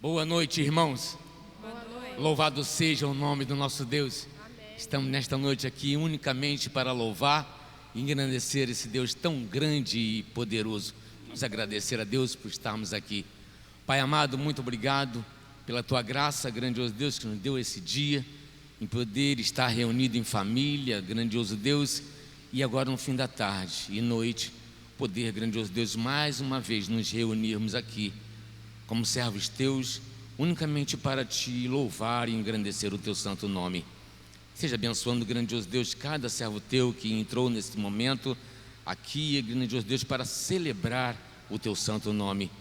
Boa noite, irmãos. Boa noite. Louvado seja o nome do nosso Deus. Amém. Estamos nesta noite aqui unicamente para louvar e engrandecer esse Deus tão grande e poderoso. Vamos agradecer a Deus por estarmos aqui. Pai amado, muito obrigado pela tua graça, grandioso Deus, que nos deu esse dia, em poder estar reunido em família, grandioso Deus, e agora no fim da tarde e noite, poder, grandioso Deus, mais uma vez nos reunirmos aqui, como servos teus, unicamente para te louvar e engrandecer o teu santo nome. Seja abençoando, grandioso Deus, cada servo teu que entrou nesse momento aqui, grandioso Deus, para celebrar o teu santo nome.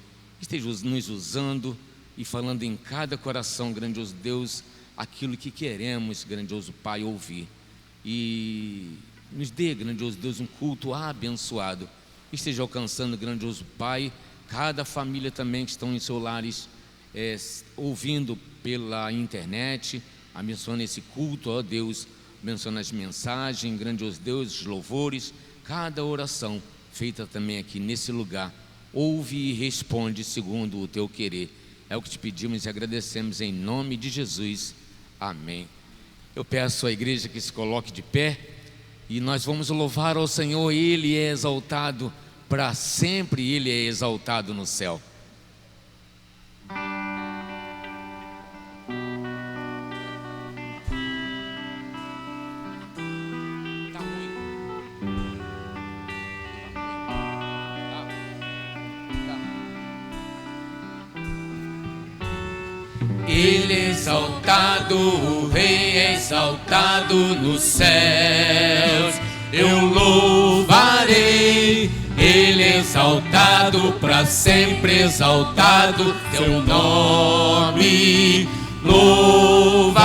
Esteja nos usando e falando em cada coração, grandioso Deus, aquilo que queremos, grandioso Pai, ouvir. E nos dê, grandioso Deus, um culto abençoado. Esteja alcançando, grandioso Pai, cada família também que estão em seus lares, ouvindo pela internet, abençoando esse culto, ó Deus, abençoando as mensagens, grandioso Deus, os louvores, cada oração feita também aqui nesse lugar. Ouve e responde segundo o teu querer. É o que te pedimos e agradecemos em nome de Jesus. Amém. Eu peço à igreja que se coloque de pé e nós vamos louvar ao Senhor. Ele é exaltado para sempre, Ele é exaltado no céu. Ele é exaltado, o Rei é exaltado nos céus. Eu louvarei, Ele é exaltado para sempre, exaltado teu nome. Louvarei,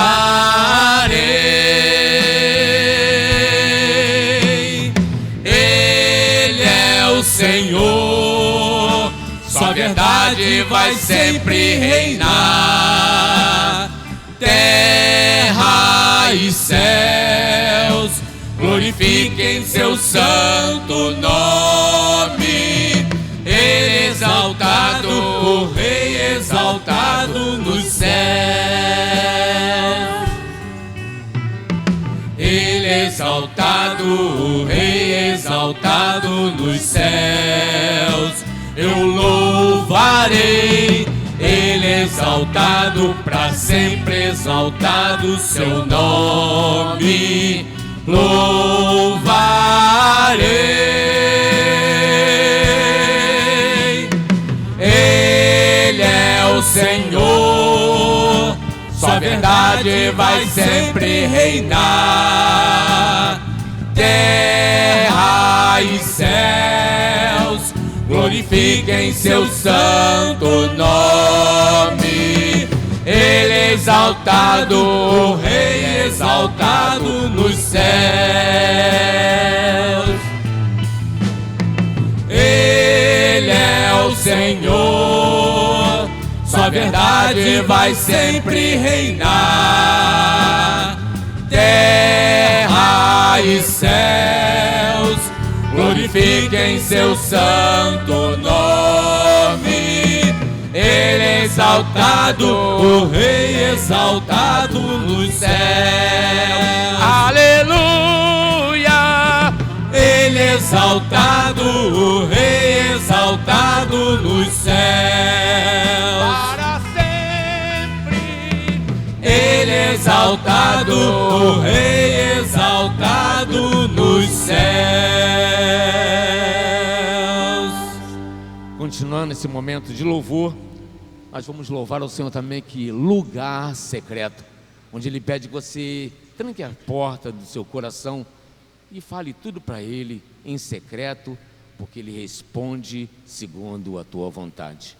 Ele é o Senhor, sua verdade vai sempre reinar. Terra e céus glorifiquem seu santo nome. Ele é exaltado, o Rei exaltado nos céus. Ele é exaltado, o Rei exaltado nos céus. Eu louvarei, Ele é exaltado para sempre, exaltado seu nome. Louvarei, Ele é o Senhor, sua verdade vai sempre reinar. Terra e céus glorifiquem seu santo nome. Ele é exaltado, o Rei exaltado nos céus. Ele é o Senhor, sua verdade vai sempre reinar. Terra e céus glorifiquem seu santo nome. Ele é exaltado, o Rei exaltado nos céus. Aleluia! Ele é exaltado, o Rei exaltado nos céus. Para sempre. Ele é exaltado, o Rei exaltado nos céus. Continuando esse momento de louvor, nós vamos louvar ao Senhor também que lugar secreto, onde Ele pede que você tranque a porta do seu coração e fale tudo para Ele em secreto, porque Ele responde segundo a tua vontade.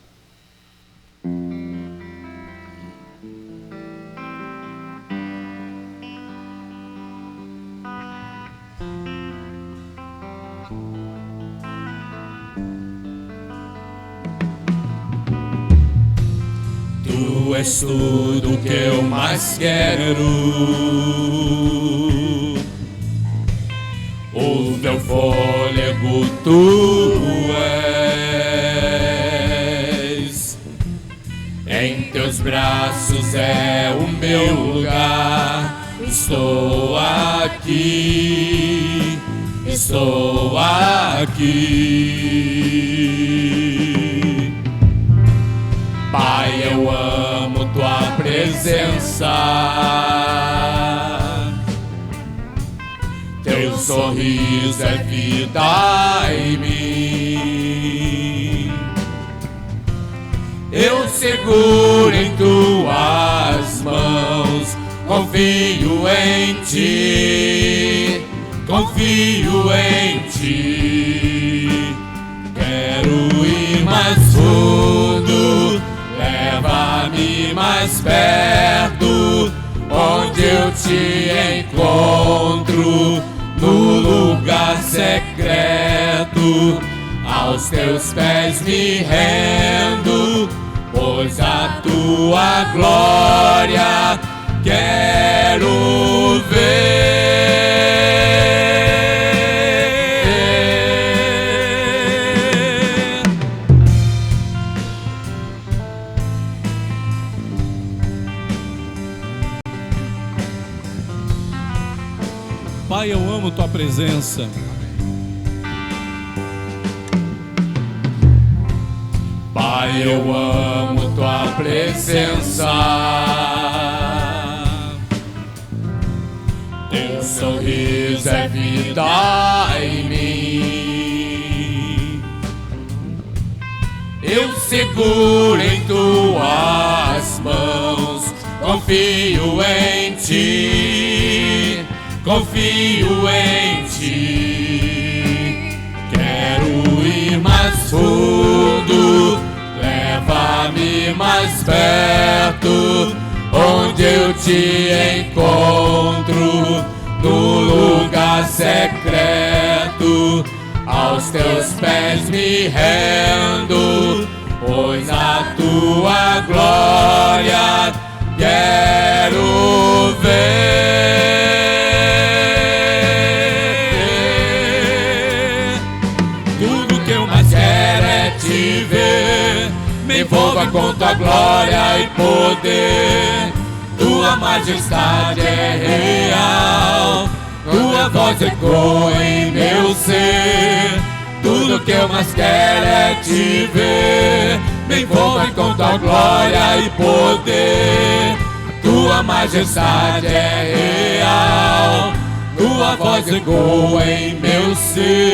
Tu és tudo que eu mais quero, o meu fôlego tu és. Em teus braços é o meu lugar. Estou aqui, estou aqui. Pai, eu amo tua presença. Teu sorriso é vida em mim. Eu seguro em tuas mãos, confio em ti, confio em ti. Quero ir mais fundo, leva-me mais perto, onde eu te encontro, no lugar secreto. Aos teus pés me rendo, pois a tua glória quero ver. Pai, eu amo tua presença. Pai, eu amo tua presença. Teu sorriso é vida em mim. Eu seguro em tuas mãos, confio em ti, confio em ti. Quero ir mais fundo, leva-me mais perto, onde eu te encontro, no lugar secreto. Aos teus pés me rendo, pois a tua glória quero ver. Tudo que eu mais quero é te ver. Me envolva com tua glória e poder. Tua majestade é real, tua voz ecoa em meu ser. Tudo que eu mais quero é te ver. Me envolva com tua glória e poder. Tua majestade é real, tua voz ecoa em meu ser.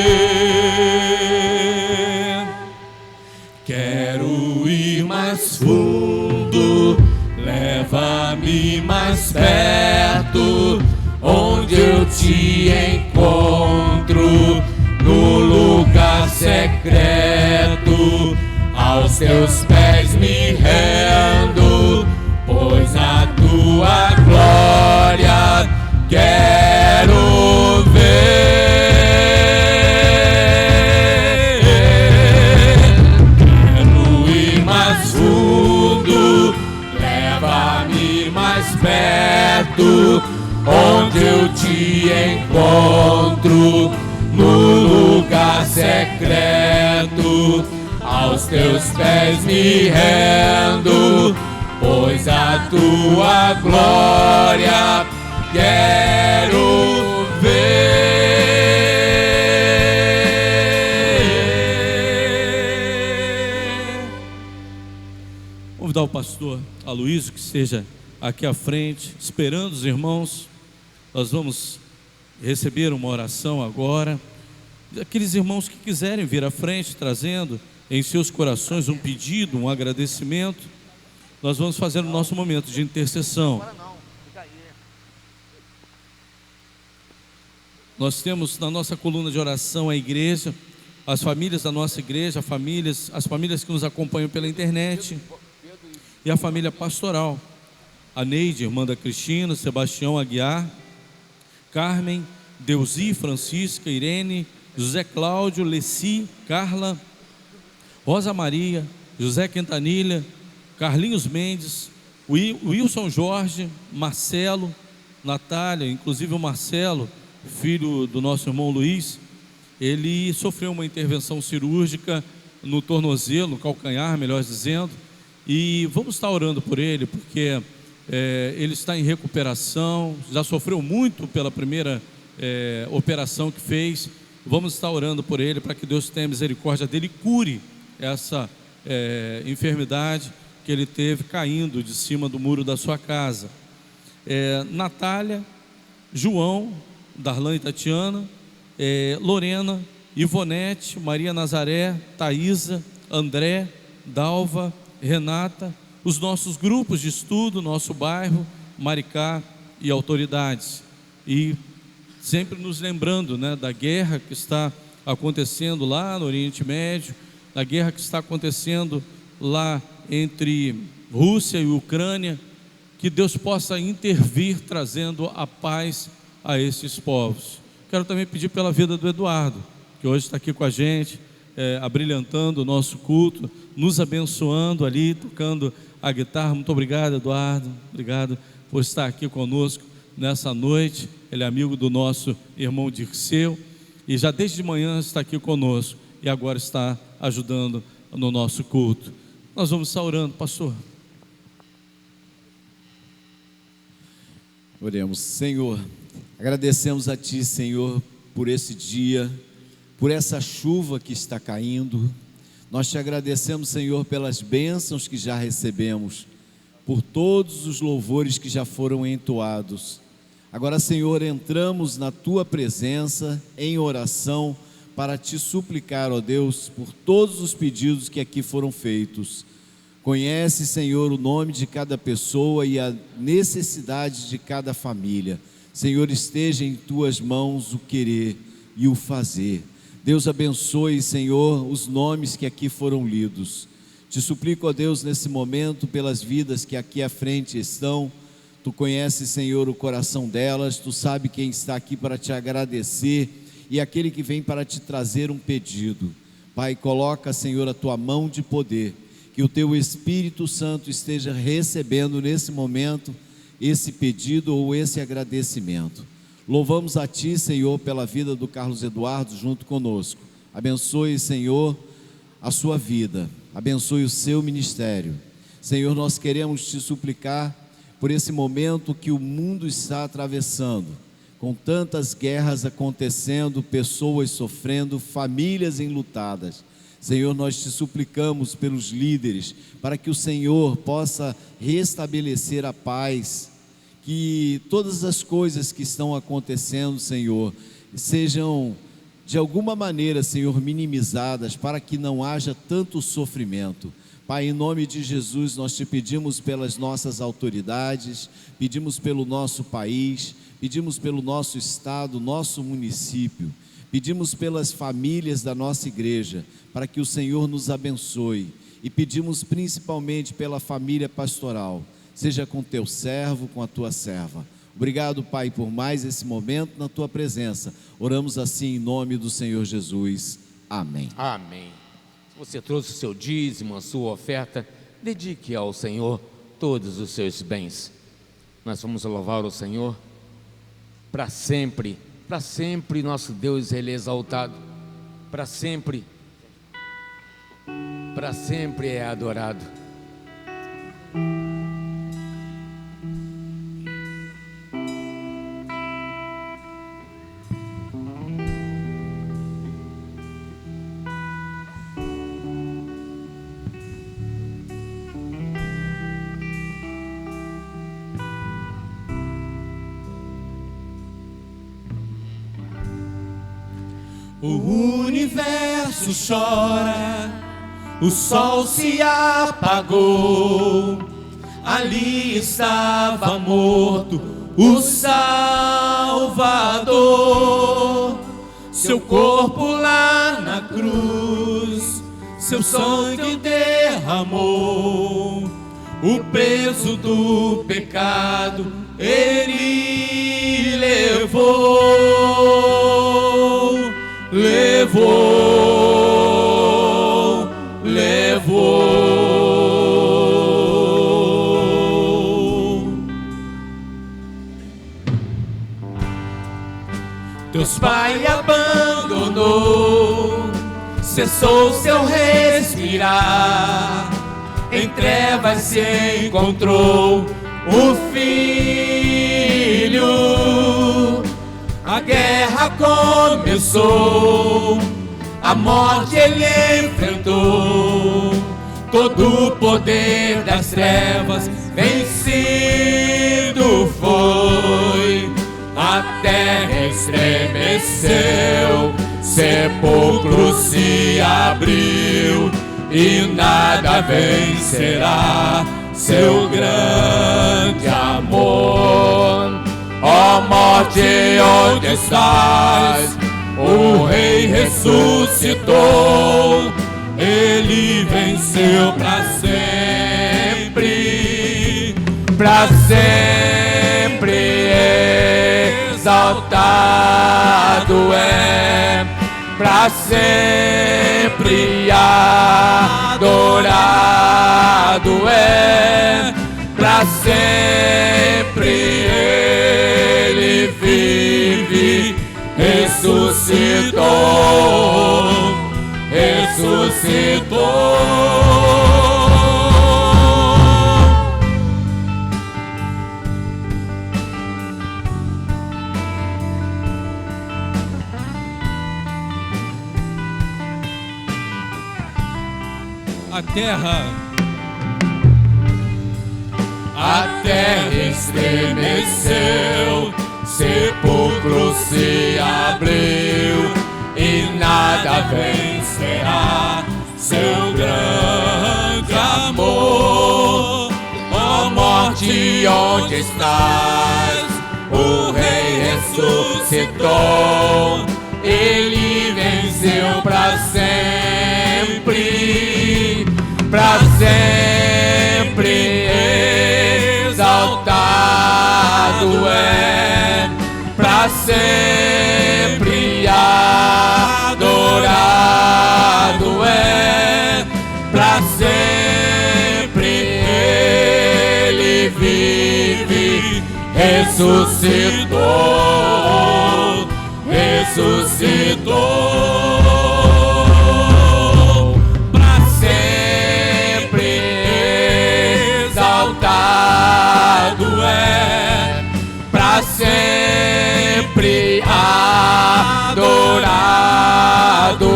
Quero ir mais fundo, leva-me mais perto, onde eu te encontro, no lugar secreto. Aos teus pés me rendo, pois a tua glória quero ver. Quero ir mais fundo, leva-me mais perto, onde eu te encontro, no lugar secreto. Aos teus pés me rendo, pois a tua glória quero ver. Vou convidar o pastor Aloysio que esteja aqui à frente, esperando os irmãos. Nós vamos receber uma oração agora. Aqueles irmãos que quiserem vir à frente, trazendo em seus corações um pedido, um agradecimento, nós vamos fazer o nosso momento de intercessão. Nós temos na nossa coluna de oração a igreja, as famílias da nossa igreja, as famílias que nos acompanham pela internet e a família pastoral. A Neide, irmã da Cristina, Sebastião Aguiar, Carmen, Deusi, Francisca, Irene, José Cláudio, Leci, Carla, Rosa Maria, José Quintanilha, Carlinhos Mendes, Wilson Jorge, Marcelo, Natália, inclusive o Marcelo, filho do nosso irmão Luiz, ele sofreu uma intervenção cirúrgica no tornozelo, no calcanhar, melhor dizendo, E vamos estar orando por ele, porque ele está em recuperação, já sofreu muito pela primeira operação que fez. Vamos estar orando por ele para que Deus tenha misericórdia dele e cure essa enfermidade que ele teve caindo de cima do muro da sua casa. Natália, João, Darlan e Tatiana, Lorena, Ivonete, Maria Nazaré, Thaísa, André, Dalva, Renata, os nossos grupos de estudo, nosso bairro, Maricá e autoridades. E sempre nos lembrando, né, da guerra que está acontecendo lá no Oriente Médio, da guerra que está acontecendo lá entre Rússia e Ucrânia, que Deus possa intervir trazendo a paz a esses povos. Quero também pedir pela vida do Eduardo, que hoje está aqui com a gente, abrilhantando o nosso culto, nos abençoando ali, tocando a guitarra. Muito obrigado, Eduardo, obrigado por estar aqui conosco nessa noite. Ele é amigo do nosso irmão Dirceu e já desde de manhã está aqui conosco e agora está ajudando no nosso culto. Nós vamos estar orando, pastor. Oremos. Senhor, agradecemos a Ti, Senhor, por esse dia, por essa chuva que está caindo. Nós Te agradecemos, Senhor, pelas bênçãos que já recebemos, por todos os louvores que já foram entoados. Agora, Senhor, entramos na Tua presença em oração para Te suplicar, ó Deus, por todos os pedidos que aqui foram feitos. Conhece, Senhor, o nome de cada pessoa e a necessidade de cada família. Senhor, esteja em Tuas mãos o querer e o fazer. Deus abençoe, Senhor, os nomes que aqui foram lidos. Te suplico, ó Deus, nesse momento, pelas vidas que aqui à frente estão. Tu conheces, Senhor, o coração delas. Tu sabe quem está aqui para Te agradecer e aquele que vem para Te trazer um pedido. Pai, coloca, Senhor, a Tua mão de poder, que o Teu Espírito Santo esteja recebendo nesse momento esse pedido ou esse agradecimento. Louvamos a Ti, Senhor, pela vida do Carlos Eduardo junto conosco. Abençoe, Senhor, a sua vida, abençoe o seu ministério. Senhor, nós queremos Te suplicar por esse momento que o mundo está atravessando, com tantas guerras acontecendo, pessoas sofrendo, famílias enlutadas. Senhor, nós Te suplicamos pelos líderes, para que o Senhor possa restabelecer a paz, que todas as coisas que estão acontecendo, Senhor, sejam de alguma maneira, Senhor, minimizadas, para que não haja tanto sofrimento. Pai, em nome de Jesus, nós Te pedimos pelas nossas autoridades, pedimos pelo nosso país, pedimos pelo nosso estado, nosso município, pedimos pelas famílias da nossa igreja, para que o Senhor nos abençoe, e pedimos principalmente pela família pastoral, seja com Teu servo, com a Tua serva. Obrigado, Pai, por mais esse momento na Tua presença. Oramos assim em nome do Senhor Jesus. Amém. Amém. Se você trouxe o seu dízimo, a sua oferta, dedique ao Senhor todos os seus bens. Nós vamos louvar o Senhor para sempre nosso Deus, Ele é exaltado, para sempre é adorado. O universo chora, o sol se apagou, ali estava morto o Salvador. Seu corpo lá na cruz, seu sangue derramou, o peso do pecado Ele levou. Deus Pai abandonou, cessou seu respirar, em trevas se encontrou o Filho. A guerra começou, a morte ele enfrentou, todo o poder das trevas vencido foi. A terra estremeceu, sepulcro se abriu, e nada vencerá seu grande amor. Ó morte, onde estás? O Rei ressuscitou, ele venceu para sempre, para sempre. Exaltado é, para sempre adorado é, para sempre ele vive, ressuscitou, ressuscitou. A terra estremeceu, sepulcro se abriu, e nada vencerá seu grande amor. Ó morte, onde estás? O Rei ressuscitou, ele venceu para sempre, para sempre. Exaltado é, para sempre adorado é, para sempre ele vive, ressuscitou, ressuscitou, para sempre exaltado é, para sempre adorado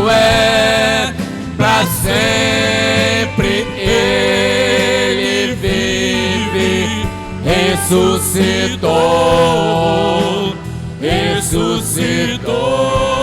é, para sempre ele vive, ressuscitou, ressuscitou.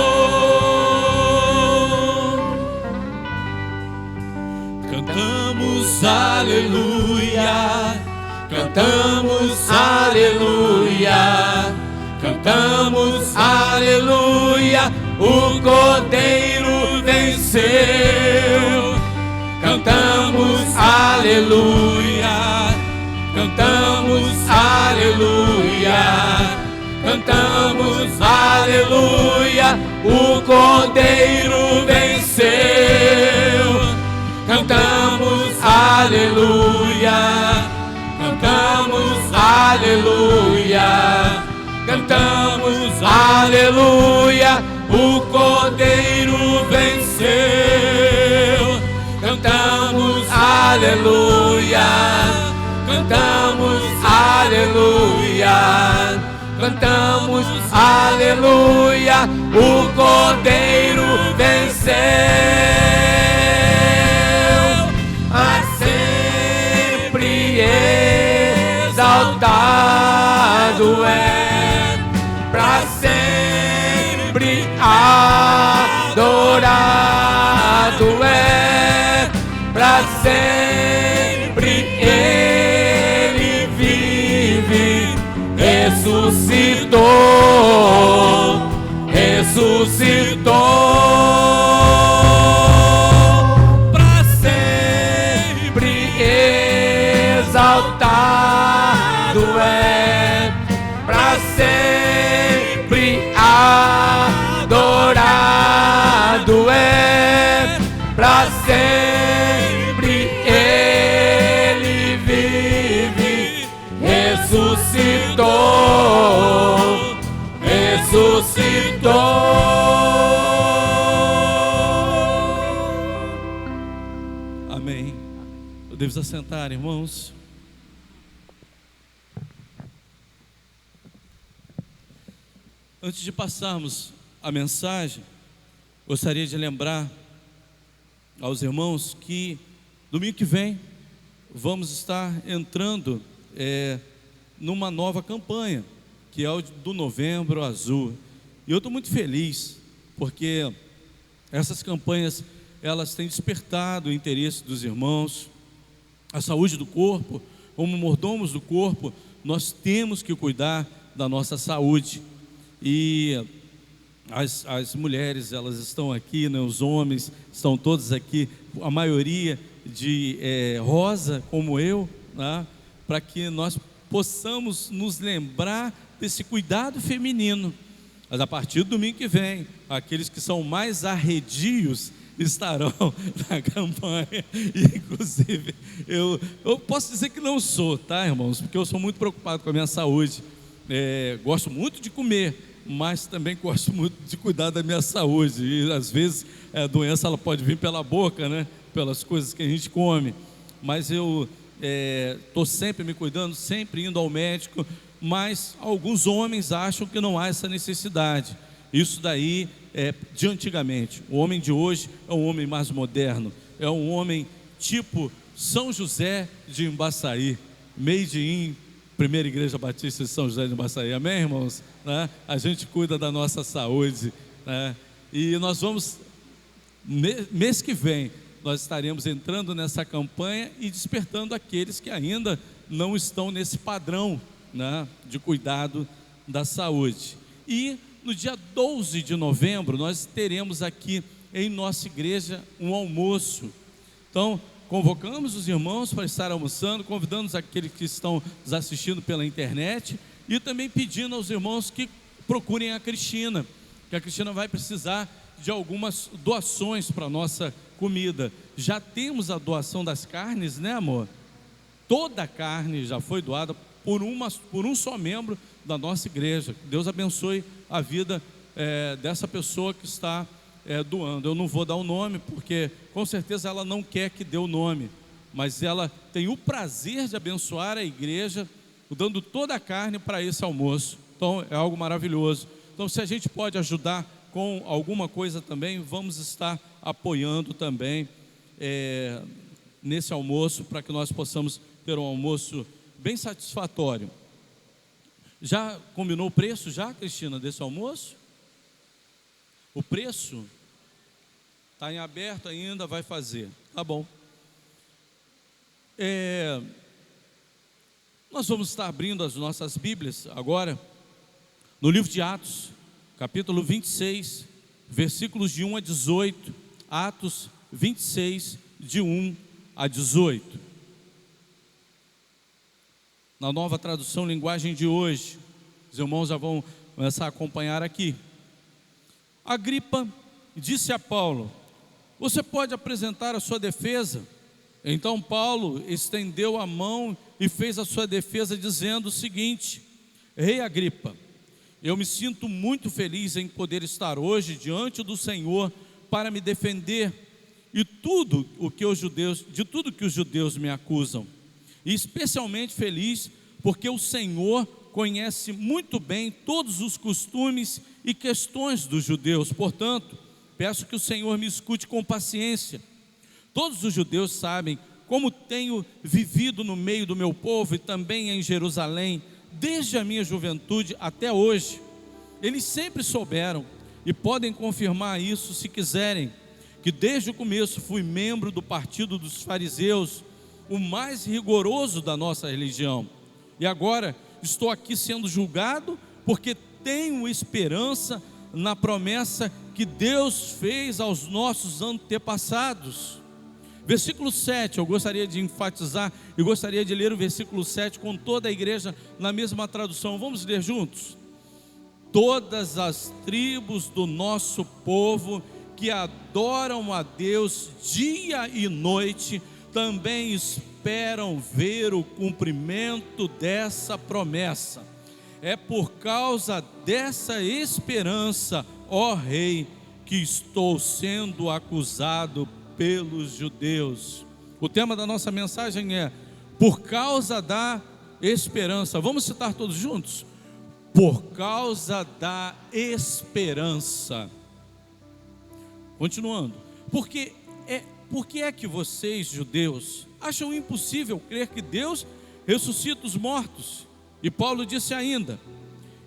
Cantamos aleluia, cantamos aleluia, cantamos aleluia, o Cordeiro venceu. Cantamos aleluia, cantamos aleluia, cantamos aleluia, o Cordeiro venceu. Cantamos aleluia, cantamos aleluia, cantamos aleluia, o Cordeiro venceu. Cantamos aleluia, cantamos aleluia, cantamos aleluia, o Cordeiro venceu. A sempre exaltado é, para sempre adorado é, para sempre ele vive, ressuscitou, ressuscitou, para sempre exaltado é, para sempre adorado é, para sempre ele vive, ressuscitou, ressuscitou. Amém. Podemos assentar, irmãos. Antes de passarmos a mensagem, gostaria de lembrar aos irmãos que domingo que vem vamos estar entrando numa nova campanha, que é o do Novembro Azul. E eu estou muito feliz, porque essas campanhas, elas têm despertado o interesse dos irmãos. A saúde do corpo, como mordomos do corpo, nós temos que cuidar da nossa saúde. E as mulheres, elas estão aqui, né? Os homens estão todos aqui, a maioria de rosa, como eu, né? Para que nós possamos nos lembrar desse cuidado feminino. Mas a partir do domingo que vem, aqueles que são mais arredios estarão na campanha. E, inclusive, eu posso dizer que não sou, tá, irmãos? Porque eu sou muito preocupado com a minha saúde. Gosto muito de comer, mas também gosto muito de cuidar da minha saúde. E às vezes a doença, ela pode vir pela boca, né? Pelas coisas que a gente come. Mas eu estou sempre me cuidando, sempre indo ao médico. Mas alguns homens acham que não há essa necessidade. Isso daí é de antigamente. O homem de hoje é um homem mais moderno, é um homem tipo São José de Embaçaí, made in Primeira Igreja Batista de São José de Embaçaí. Amém, irmãos? Né? A gente cuida da nossa saúde, né? E nós vamos, mês que vem, nós estaremos entrando nessa campanha e despertando aqueles que ainda não estão nesse padrão, né, de cuidado da saúde. E no dia 12 de novembro nós teremos aqui em nossa igreja um almoço. Então convocamos os irmãos para estar almoçando, convidamos aqueles que estão nos assistindo pela internet e também pedindo aos irmãos que procurem a Cristina, que a Cristina vai precisar de algumas doações para a nossa comida. Já temos a doação das carnes, né, amor? Toda a carne já foi doada por um só membro da nossa igreja. Deus abençoe a vida dessa pessoa que está doando. Eu não vou dar o nome, porque com certeza ela não quer que dê o nome, mas ela tem o prazer de abençoar a igreja, dando toda a carne para esse almoço. Então é algo maravilhoso. Então, se a gente pode ajudar com alguma coisa também, vamos estar apoiando também nesse almoço, para que nós possamos ter um almoço bem satisfatório. Já combinou o preço já, Cristina, desse almoço? O preço está em aberto ainda, vai fazer. Tá bom. Nós vamos estar abrindo as nossas Bíblias agora no livro de Atos, capítulo 26, versículos de 1 a 18. Atos 26, de 1 a 18. Na nova tradução linguagem de hoje, os irmãos já vão começar a acompanhar aqui. Agripa disse a Paulo: você pode apresentar a sua defesa? Então Paulo estendeu a mão e fez a sua defesa, dizendo o seguinte: Rei Agripa, eu me sinto muito feliz em poder estar hoje diante do Senhor para me defender de tudo que os judeus me acusam. E especialmente feliz porque o Senhor conhece muito bem todos os costumes e questões dos judeus. Portanto, peço que o Senhor me escute com paciência. Todos os judeus sabem como tenho vivido no meio do meu povo e também em Jerusalém, desde a minha juventude até hoje. Eles sempre souberam e podem confirmar isso se quiserem, que desde o começo fui membro do partido dos fariseus, o mais rigoroso da nossa religião. E agora estou aqui sendo julgado porque tenho esperança na promessa que Deus fez aos nossos antepassados. Versículo 7, eu gostaria de enfatizar e gostaria de ler o versículo 7 com toda a igreja na mesma tradução. Vamos ler juntos? Todas as tribos do nosso povo que adoram a Deus dia e noite também esperam ver o cumprimento dessa promessa. É por causa dessa esperança, ó Rei, que estou sendo acusado pelos judeus. O tema da nossa mensagem é por causa da esperança. Vamos citar todos juntos? Por causa da esperança. Continuando. Por que é que vocês, judeus, acham impossível crer que Deus ressuscita os mortos? E Paulo disse ainda: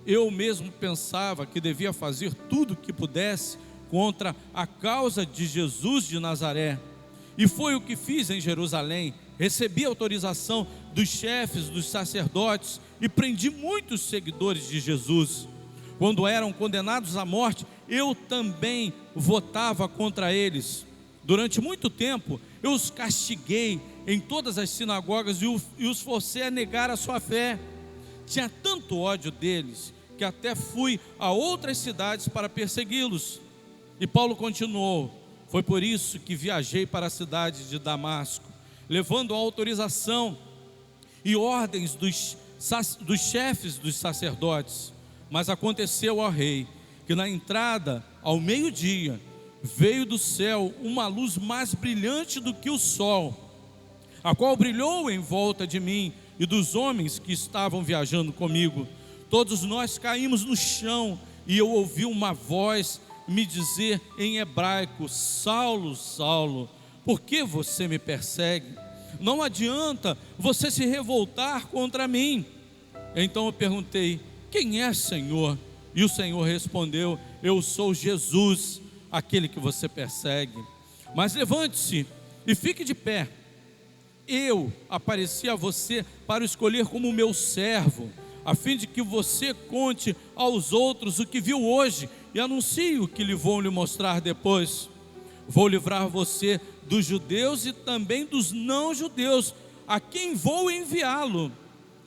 eu mesmo pensava que devia fazer tudo o que pudesse contra a causa de Jesus de Nazaré. E foi o que fiz em Jerusalém. Recebi autorização dos chefes, dos sacerdotes, e prendi muitos seguidores de Jesus. Quando eram condenados à morte, eu também votava contra eles. Durante muito tempo, eu os castiguei em todas as sinagogas e os forcei a negar a sua fé. Tinha tanto ódio deles, que até fui a outras cidades para persegui-los. E Paulo continuou: foi por isso que viajei para a cidade de Damasco, levando a autorização e ordens dos chefes dos sacerdotes. Mas aconteceu, ó rei, que na entrada, ao meio-dia, veio do céu uma luz mais brilhante do que o sol, a qual brilhou em volta de mim e dos homens que estavam viajando comigo. Todos nós caímos no chão, e eu ouvi uma voz me dizer em hebraico: Saulo, Saulo, por que você me persegue? Não adianta você se revoltar contra mim. Então eu perguntei: quem é, Senhor? E o Senhor respondeu: eu sou Jesus, aquele que você persegue. Mas levante-se e fique de pé. Eu apareci a você para o escolher como meu servo, a fim de que você conte aos outros o que viu hoje e anuncie o que lhe vou lhe mostrar depois. Vou livrar você dos judeus e também dos não-judeus, a quem vou enviá-lo.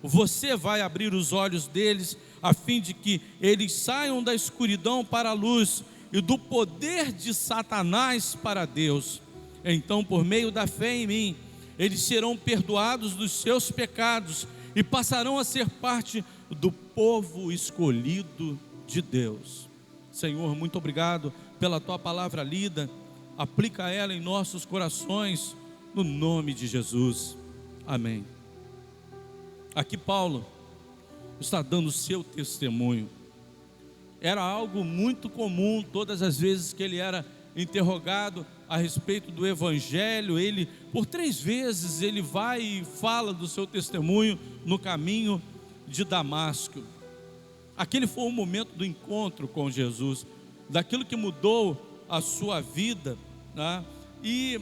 Você vai abrir os olhos deles, a fim de que eles saiam da escuridão para a luz e do poder de Satanás para Deus. Então, por meio da fé em mim, eles serão perdoados dos seus pecados e passarão a ser parte do povo escolhido de Deus. Senhor, muito obrigado pela tua palavra lida. Aplica ela em nossos corações, no nome de Jesus. Amém. Aqui Paulo está dando o seu testemunho. Era algo muito comum todas as vezes que ele era interrogado a respeito do evangelho. Ele, por 3 vezes, ele vai e fala do seu testemunho no caminho de Damasco. Aquele foi o momento do encontro com Jesus, daquilo que mudou a sua vida, né? E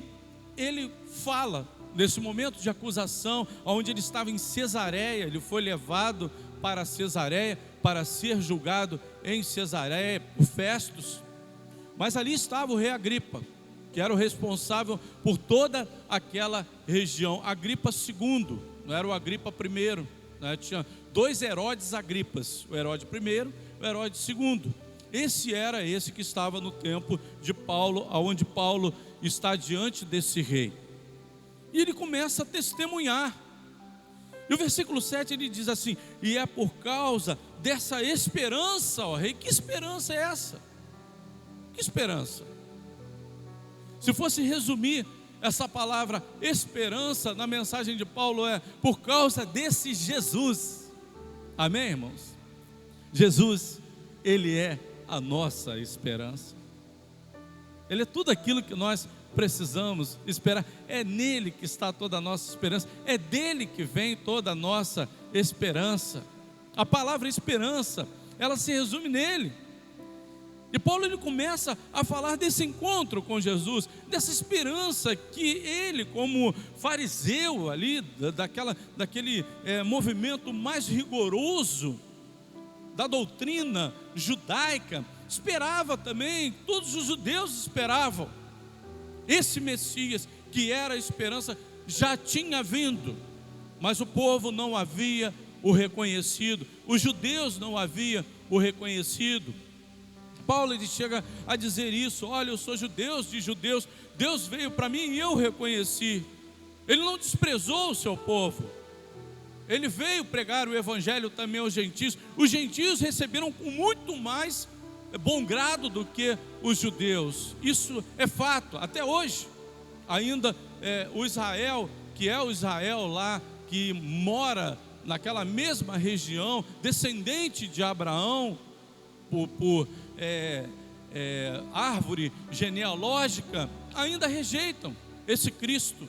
ele fala nesse momento de acusação, onde ele estava em Cesareia. Ele foi levado para Cesareia para ser julgado em Cesareia por Festos. Mas ali estava o rei Agripa, que era o responsável por toda aquela região. Agripa II, não era o Agripa I, né? Tinha 2 Herodes Agripas, o Herodes I, o Herodes II. Esse que estava no tempo de Paulo, onde Paulo está diante desse rei. E ele começa a testemunhar. E o versículo 7 ele diz assim: e é por causa dessa esperança, ó rei. Que esperança é essa? Que esperança? Se fosse resumir essa palavra esperança na mensagem de Paulo, é por causa desse Jesus. Amém, irmãos? Jesus, ele é a nossa esperança. Ele é tudo aquilo que nós precisamos esperar. É nele que está toda a nossa esperança. É dele que vem toda a nossa esperança. A palavra esperança, ela se resume nele. E Paulo ele começa a falar desse encontro com Jesus, dessa esperança que ele, como fariseu ali, daquele movimento mais rigoroso da doutrina judaica, esperava também. Todos os judeus esperavam. Esse Messias, que era a esperança, já tinha vindo, mas o povo não havia o reconhecido, os judeus não haviam o reconhecido. Paulo ele chega a dizer isso: olha, eu sou judeu de judeus, Deus veio para mim e eu reconheci. Ele não desprezou o seu povo, ele veio pregar o evangelho também aos gentios. Os gentios receberam com muito mais bom grado do que os judeus. Isso é fato, até hoje ainda o Israel, que é o Israel lá, que mora naquela mesma região, descendente de Abraão, por árvore genealógica, ainda rejeitam esse Cristo,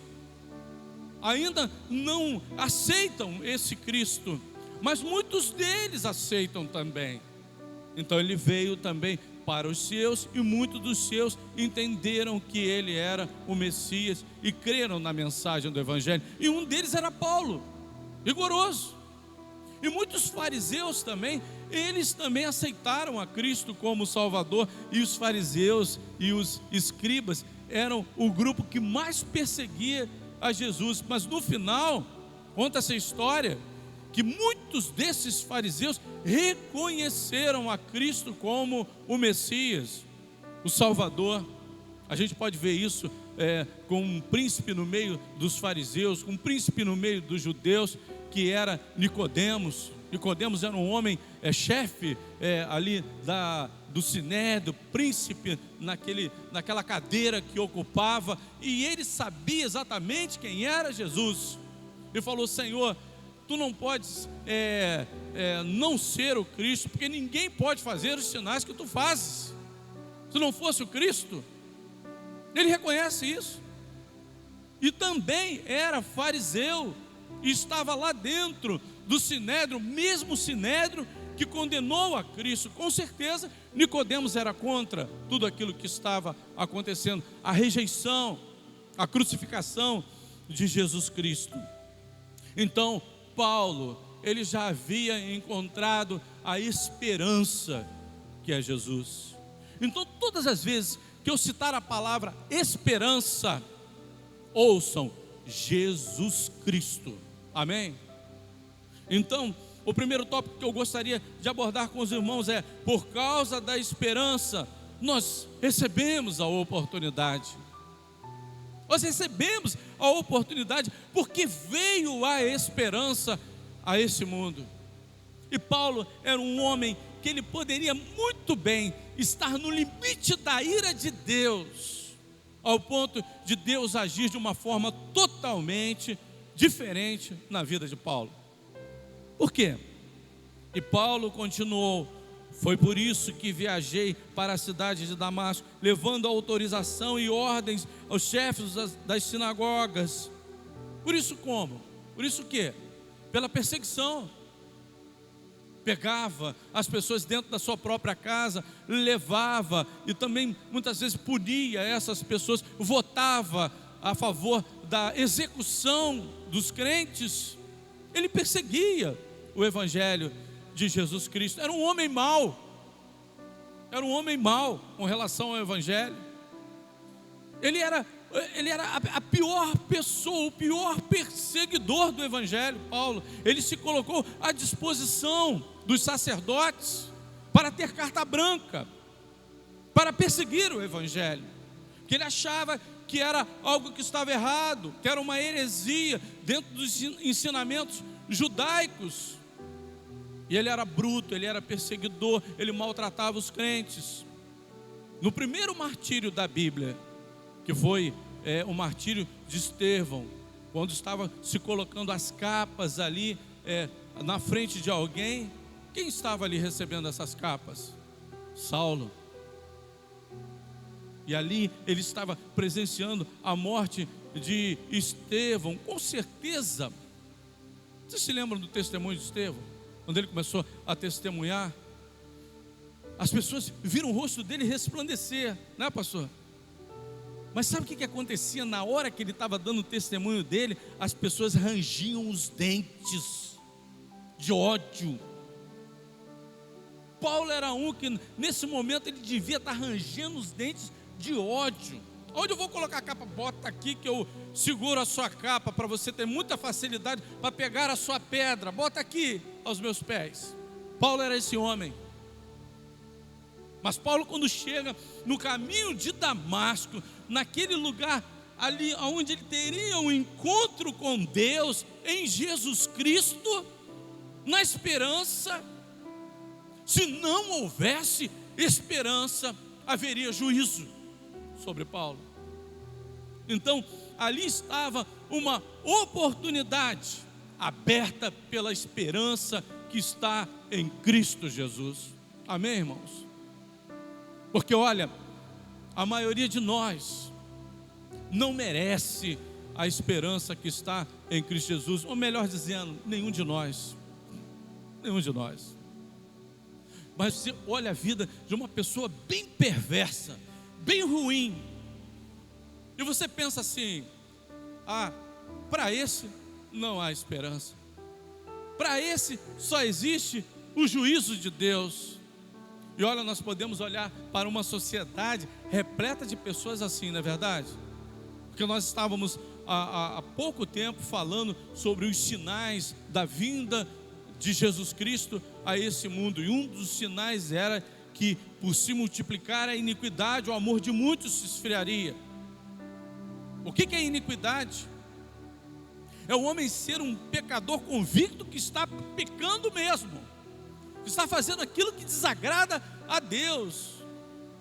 ainda não aceitam esse Cristo, mas muitos deles aceitam também. Então ele veio também para os seus, e muitos dos seus entenderam que ele era o Messias e creram na mensagem do Evangelho. E um deles era Paulo, rigoroso. E muitos fariseus também, eles também aceitaram a Cristo como Salvador. E os fariseus e os escribas eram o grupo que mais perseguia a Jesus. Mas no final, conta essa história, que muitos desses fariseus reconheceram a Cristo como o Messias, o Salvador. A gente pode ver isso com um príncipe no meio dos fariseus, com um príncipe no meio dos judeus, que era Nicodemos. Nicodemos era um homem chefe ali do Sinédrio, príncipe naquela cadeira que ocupava, e ele sabia exatamente quem era Jesus. Ele falou: Senhor, tu não podes não ser o Cristo, porque ninguém pode fazer os sinais que tu fazes se não fosse o Cristo. Ele reconhece isso. E também era fariseu, e estava lá dentro do Sinédrio, mesmo Sinédrio que condenou a Cristo. Com certeza Nicodemos era contra tudo aquilo que estava acontecendo, a rejeição, a crucificação de Jesus Cristo. Então Paulo, ele já havia encontrado a esperança que é Jesus. Então todas as vezes que eu citar a palavra esperança, ouçam Jesus Cristo. Amém? Então, o primeiro tópico que eu gostaria de abordar com os irmãos é: por causa da esperança, nós recebemos a oportunidade. Nós recebemos a oportunidade porque veio a esperança a esse mundo. E Paulo era um homem que ele poderia muito bem estar no limite da ira de Deus, ao ponto de Deus agir de uma forma totalmente diferente na vida de Paulo. Por quê? E Paulo continuou: foi por isso que viajei para a cidade de Damasco, levando autorização e ordens aos chefes das sinagogas. Por isso como? Por isso o quê? Pela perseguição. Pegava as pessoas dentro da sua própria casa, levava e também muitas vezes punia essas pessoas, votava a favor da execução dos crentes. Ele perseguia o Evangelho de Jesus Cristo. Era um homem mau. Era um homem mau com relação ao Evangelho. Ele era a pior pessoa, o pior perseguidor do Evangelho, Paulo. Ele se colocou à disposição dos sacerdotes para ter carta branca, para perseguir o Evangelho, que ele achava que era algo que estava errado, que era uma heresia dentro dos ensinamentos judaicos. E ele era bruto, ele era perseguidor, ele maltratava os crentes. No primeiro martírio da Bíblia, que foi o martírio de Estevão, quando estava se colocando as capas ali na frente de alguém, quem estava ali recebendo essas capas? Saulo. E ali ele estava presenciando a morte de Estevão. Com certeza, vocês se lembram do testemunho de Estevão? Quando ele começou a testemunhar, as pessoas viram o rosto dele resplandecer, né, pastor? Mas sabe o que acontecia na hora que ele estava dando o testemunho dele? As pessoas rangiam os dentes de ódio. Paulo era um que nesse momento ele devia estar rangendo os dentes de ódio. Onde eu vou colocar a capa? Bota aqui que eu seguro a sua capa para você ter muita facilidade para pegar a sua pedra. Bota aqui aos meus pés. Paulo era esse homem. Mas Paulo, quando chega no caminho de Damasco, naquele lugar ali onde ele teria um encontro com Deus em Jesus Cristo, na esperança, se não houvesse esperança, haveria juízo sobre Paulo. Então ali estava uma oportunidade aberta pela esperança que está em Cristo Jesus. Amém, irmãos? Porque olha, a maioria de nós não merece a esperança que está em Cristo Jesus, ou melhor dizendo, nenhum de nós. Mas você olha a vida de uma pessoa bem perversa, bem ruim, e você pensa assim: para esse não há esperança, para esse só existe o juízo de Deus. E olha, nós podemos olhar para uma sociedade repleta de pessoas assim, não é verdade? Porque nós estávamos há pouco tempo falando sobre os sinais da vinda de Jesus Cristo a esse mundo, e um dos sinais era que, por se multiplicar a iniquidade, o amor de muitos se esfriaria. O que é iniquidade? É o homem ser um pecador convicto que está pecando mesmo, que está fazendo aquilo que desagrada a Deus.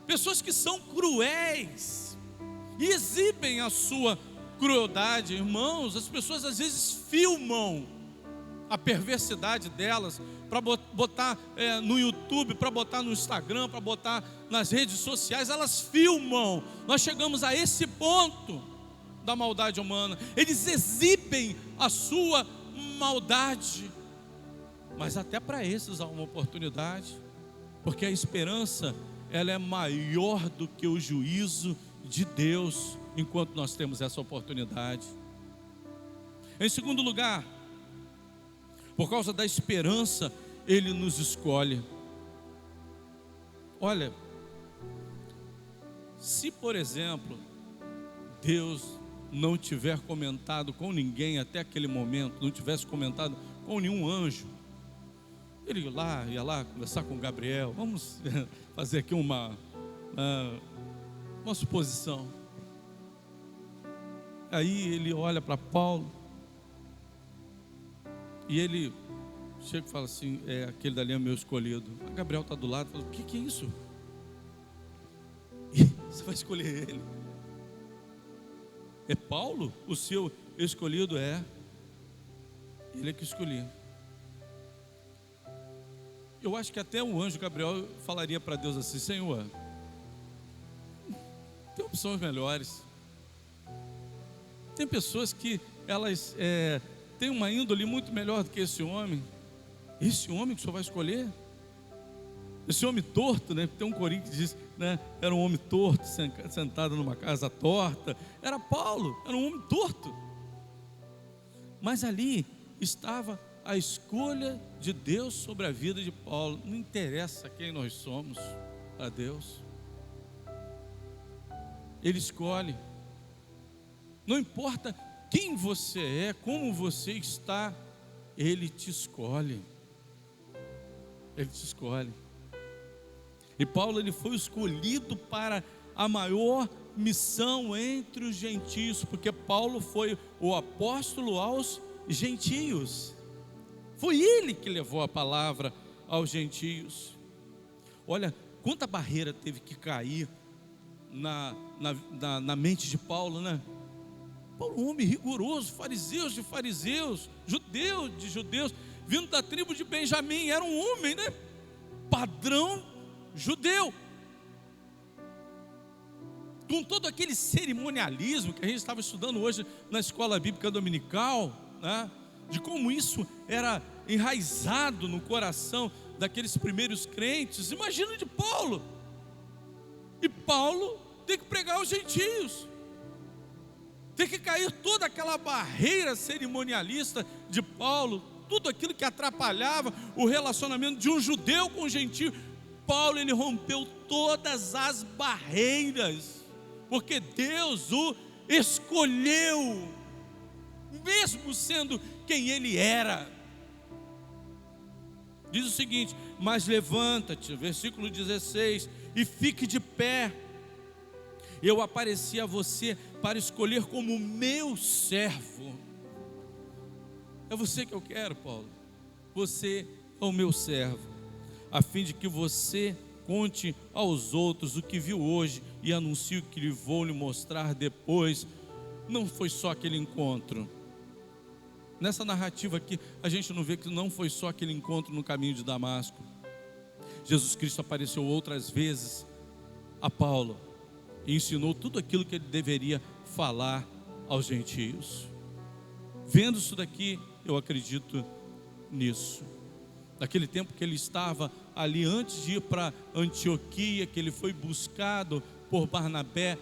Pessoas que são cruéis e exibem a sua crueldade. Irmãos, as pessoas às vezes filmam a perversidade delas para botar no YouTube, para botar no Instagram, para botar nas redes sociais. Elas filmam. Nós chegamos a esse ponto da maldade humana. Eles exibem a sua maldade. Mas até para esses há uma oportunidade, porque a esperança, ela é maior do que o juízo de Deus, enquanto nós temos essa oportunidade. Em segundo lugar, por causa da esperança, Ele nos escolhe. Olha, se por exemplo, Deus não tiver comentado com ninguém até aquele momento, não tivesse comentado com nenhum anjo, Ele ia lá conversar com Gabriel. Vamos fazer aqui uma suposição. Aí ele olha para Paulo e ele chega e fala assim: aquele dali é meu escolhido. A Gabriel está do lado e fala: o que é isso? E você vai escolher ele? É Paulo o seu escolhido? Ele é que escolhi. Eu acho que até o anjo Gabriel falaria para Deus assim: Senhor, tem opções melhores. Tem pessoas que elas têm uma índole muito melhor do que esse homem. Esse homem que o Senhor vai escolher? Esse homem torto, né? Tem um corinho que diz, né? Era um homem torto, sentado numa casa torta. Era Paulo, era um homem torto. Mas ali estava a escolha de Deus sobre a vida de Paulo. Não interessa quem nós somos a Deus, Ele escolhe. Não importa quem você é, como você está, Ele te escolhe. Ele te escolhe. E Paulo, ele foi escolhido para a maior missão entre os gentios, porque Paulo foi o apóstolo aos gentios. Foi ele que levou a palavra aos gentios. Olha, quanta barreira teve que cair na mente de Paulo, né? Paulo, um homem rigoroso, fariseus de fariseus, judeu de judeus, vindo da tribo de Benjamim, era um homem, né? Padrão judeu, com todo aquele cerimonialismo que a gente estava estudando hoje na escola bíblica dominical, né? De como isso era enraizado no coração daqueles primeiros crentes. Imagina de Paulo, e Paulo tem que pregar aos gentios, tem que cair toda aquela barreira cerimonialista de Paulo, tudo aquilo que atrapalhava o relacionamento de um judeu com um gentio. Paulo, ele rompeu todas as barreiras, porque Deus o escolheu, mesmo sendo quem ele era. Diz o seguinte: mas levanta-te, versículo 16, e fique de pé. Eu apareci a você para escolher como meu servo. É você que eu quero, Paulo. Você é o meu servo, a fim de que você conte aos outros o que viu hoje e anuncie o que vou lhe mostrar depois. não foi só aquele encontro. Nessa narrativa aqui, a gente não vê que não foi só aquele encontro no caminho de Damasco. Jesus Cristo apareceu outras vezes a Paulo e ensinou tudo aquilo que ele deveria falar aos gentios. Vendo isso daqui, eu acredito nisso. Naquele tempo que ele estava ali, antes de ir para Antioquia, que ele foi buscado por Barnabé,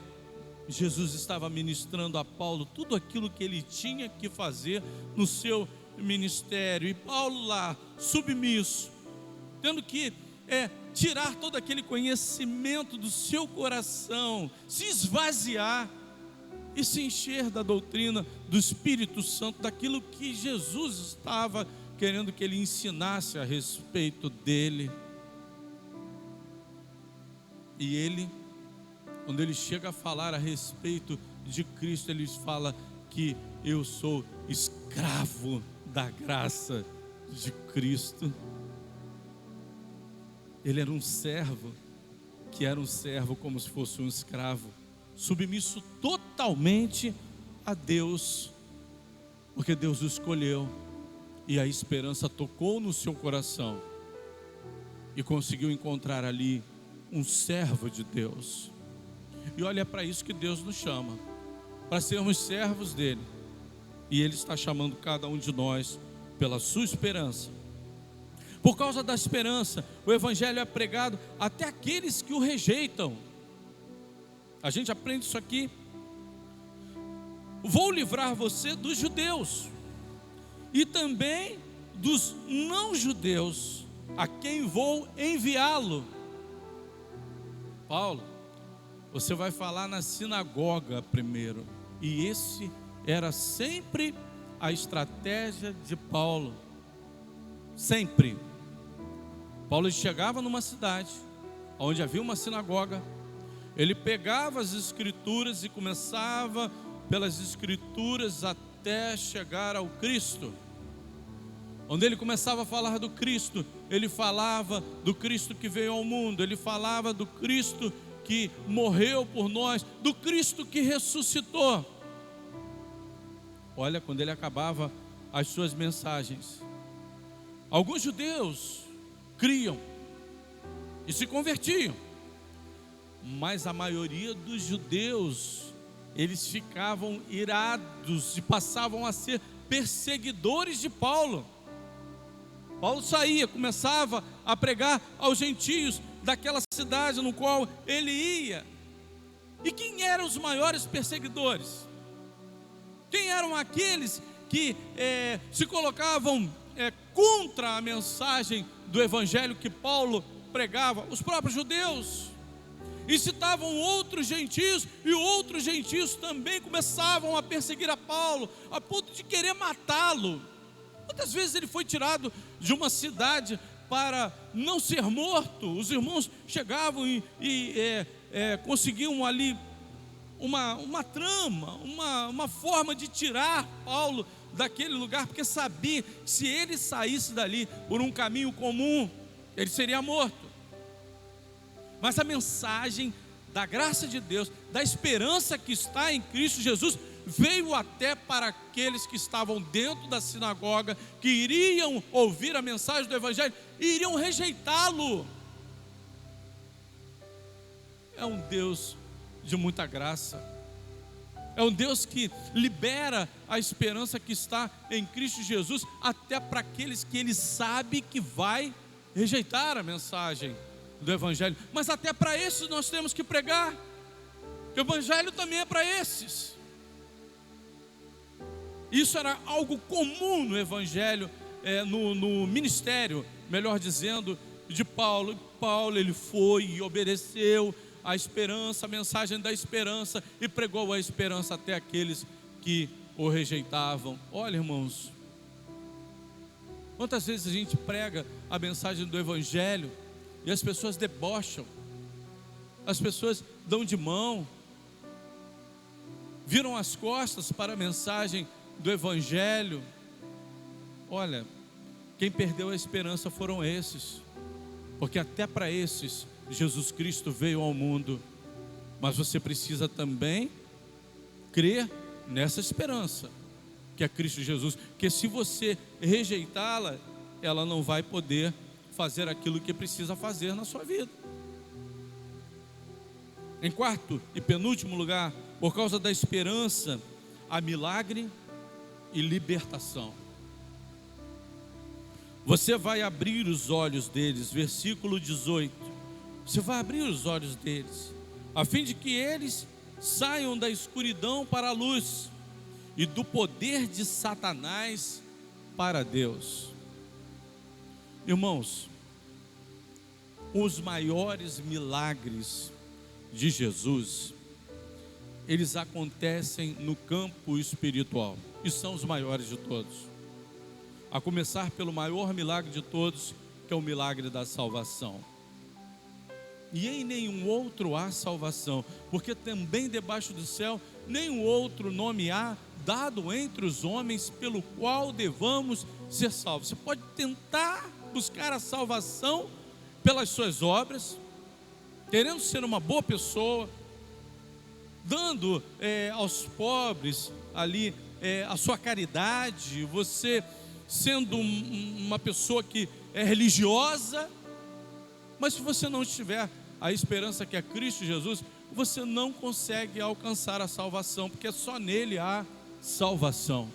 Jesus estava ministrando a Paulo tudo aquilo que ele tinha que fazer no seu ministério. E Paulo lá, submisso, tendo que tirar todo aquele conhecimento do seu coração, se esvaziar e se encher da doutrina do Espírito Santo, daquilo que Jesus estava querendo que ele ensinasse a respeito dele. E ele, quando ele chega a falar a respeito de Cristo, ele fala que eu sou escravo da graça de Cristo. Ele era um servo, que era um servo como se fosse um escravo, submisso totalmente a Deus, porque Deus o escolheu, e a esperança tocou no seu coração, e conseguiu encontrar ali um servo de Deus. E olha, para isso que Deus nos chama, para sermos servos dele, e ele está chamando cada um de nós pela sua esperança. Por causa da esperança, o evangelho é pregado até aqueles que o rejeitam. A gente aprende isso aqui. Vou livrar você dos judeus e também dos não judeus, a quem vou enviá-lo. Paulo, você vai falar na sinagoga primeiro. E esse era sempre a estratégia de Paulo. Sempre. Paulo chegava numa cidade onde havia uma sinagoga. Ele pegava as escrituras e começava pelas escrituras até chegar ao Cristo. Onde ele começava a falar do Cristo, ele falava do Cristo que veio ao mundo, ele falava do Cristo que morreu por nós, do Cristo que ressuscitou. Olha, quando ele acabava as suas mensagens, alguns judeus criam e se convertiam, mas a maioria dos judeus, eles ficavam irados e passavam a ser perseguidores de Paulo. Paulo saía, começava a pregar aos gentios daquela cidade no qual ele ia. E quem eram os maiores perseguidores? Quem eram aqueles que se colocavam contra a mensagem do evangelho que Paulo pregava? Os próprios judeus. E citavam outros gentios, e outros gentios também começavam a perseguir a Paulo, a ponto de querer matá-lo. Quantas vezes ele foi tirado de uma cidade para não ser morto? Os irmãos chegavam e conseguiam ali uma trama, uma forma de tirar Paulo daquele lugar, porque sabia que se ele saísse dali por um caminho comum, ele seria morto. Mas a mensagem da graça de Deus, da esperança que está em Cristo Jesus, veio até para aqueles que estavam dentro da sinagoga, que iriam ouvir a mensagem do evangelho e iriam rejeitá-lo. É um Deus de muita graça, é um Deus que libera a esperança que está em Cristo Jesus, até para aqueles que ele sabe que vai rejeitar a mensagem do evangelho. Mas até para esses nós temos que pregar, que o evangelho também é para esses. Isso era algo comum no evangelho, no ministério, melhor dizendo, de Paulo. Paulo, ele foi e obedeceu a esperança, a mensagem da esperança, e pregou a esperança até aqueles que o rejeitavam. Olha, irmãos, quantas vezes a gente prega a mensagem do evangelho e as pessoas debocham, as pessoas dão de mão, viram as costas para a mensagem do evangelho. Olha, quem perdeu a esperança foram esses, porque até para esses Jesus Cristo veio ao mundo. Mas você precisa também crer nessa esperança, que é Cristo Jesus, que se você rejeitá-la, ela não vai poder fazer aquilo que precisa fazer na sua vida. Em quarto e penúltimo lugar, por causa da esperança, há milagre e libertação. Você vai abrir os olhos deles, versículo 18. Você vai abrir os olhos deles, a fim de que eles saiam da escuridão para a luz e do poder de Satanás para Deus. Irmãos, os maiores milagres de Jesus, eles acontecem no campo espiritual, e são os maiores de todos. A começar pelo maior milagre de todos, que é o milagre da salvação. E em nenhum outro há salvação, porque também debaixo do céu nenhum outro nome há dado entre os homens pelo qual devamos ser salvos. Você pode tentar buscar a salvação pelas suas obras, querendo ser uma boa pessoa, dando aos pobres ali a sua caridade, você sendo uma pessoa que é religiosa, mas se você não estiver a esperança que é Cristo Jesus, você não consegue alcançar a salvação, porque só nele há salvação.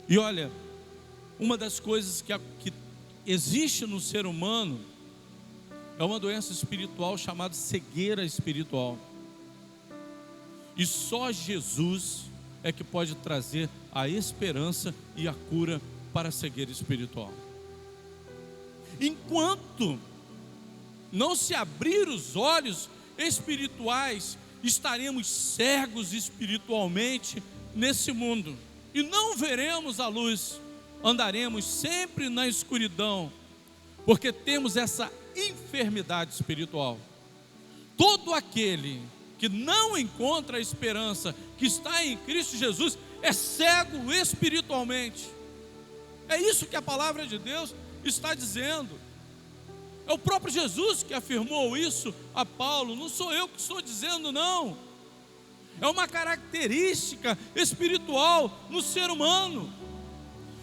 E olha, uma das coisas que existe no ser humano é uma doença espiritual chamada cegueira espiritual. E só Jesus é que pode trazer a esperança e a cura para a cegueira espiritual. Enquanto não se abrir os olhos espirituais, estaremos cegos espiritualmente nesse mundo e não veremos a luz, andaremos sempre na escuridão, porque temos essa enfermidade espiritual. Todo aquele que não encontra a esperança que está em Cristo Jesus é cego espiritualmente. É isso que a palavra de Deus está dizendo. É o próprio Jesus que afirmou isso a Paulo, não sou eu que estou dizendo, não. É uma característica espiritual no ser humano.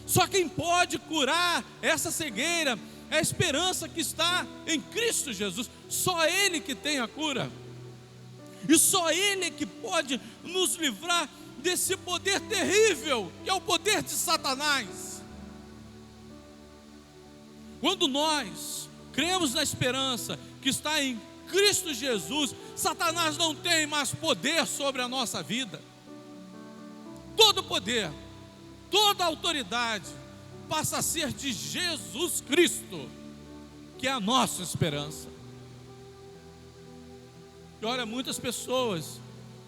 Só quem pode curar essa cegueira é a esperança que está em Cristo Jesus. Só Ele que tem a cura. E só Ele é que pode nos livrar desse poder terrível, que é o poder de Satanás. Quando nós cremos na esperança que está em Cristo Jesus, Satanás não tem mais poder sobre a nossa vida. Todo poder, toda autoridade passa a ser de Jesus Cristo, que é a nossa esperança. E olha, muitas pessoas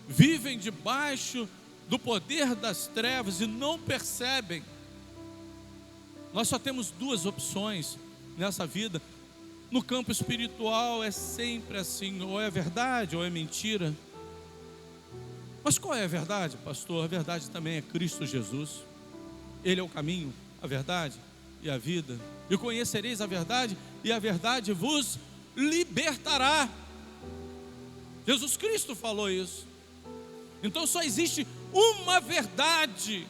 vivem debaixo do poder das trevas e não percebem. Nós só temos duas opções nessa vida. No campo espiritual é sempre assim, ou é verdade ou é mentira. Mas qual é a verdade, pastor? A verdade também é Cristo Jesus. Ele é o caminho, a verdade e a vida. E conhecereis a verdade, e a verdade vos libertará. Jesus Cristo falou isso. Então só existe uma verdade.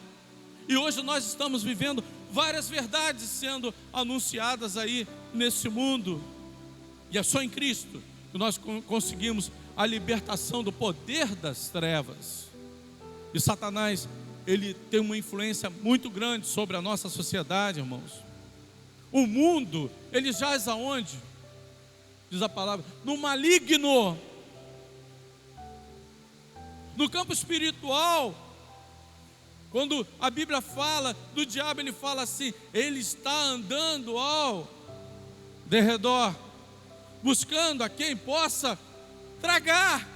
E hoje nós estamos vivendo várias verdades sendo anunciadas aí nesse mundo. E é só em Cristo que nós conseguimos a libertação do poder das trevas. E Satanás, ele tem uma influência muito grande sobre a nossa sociedade, irmãos. O mundo, ele jaz aonde? Diz a palavra, no maligno. No campo espiritual, quando a Bíblia fala do diabo, ele fala assim: ele está andando ao derredor, buscando a quem possa tragar.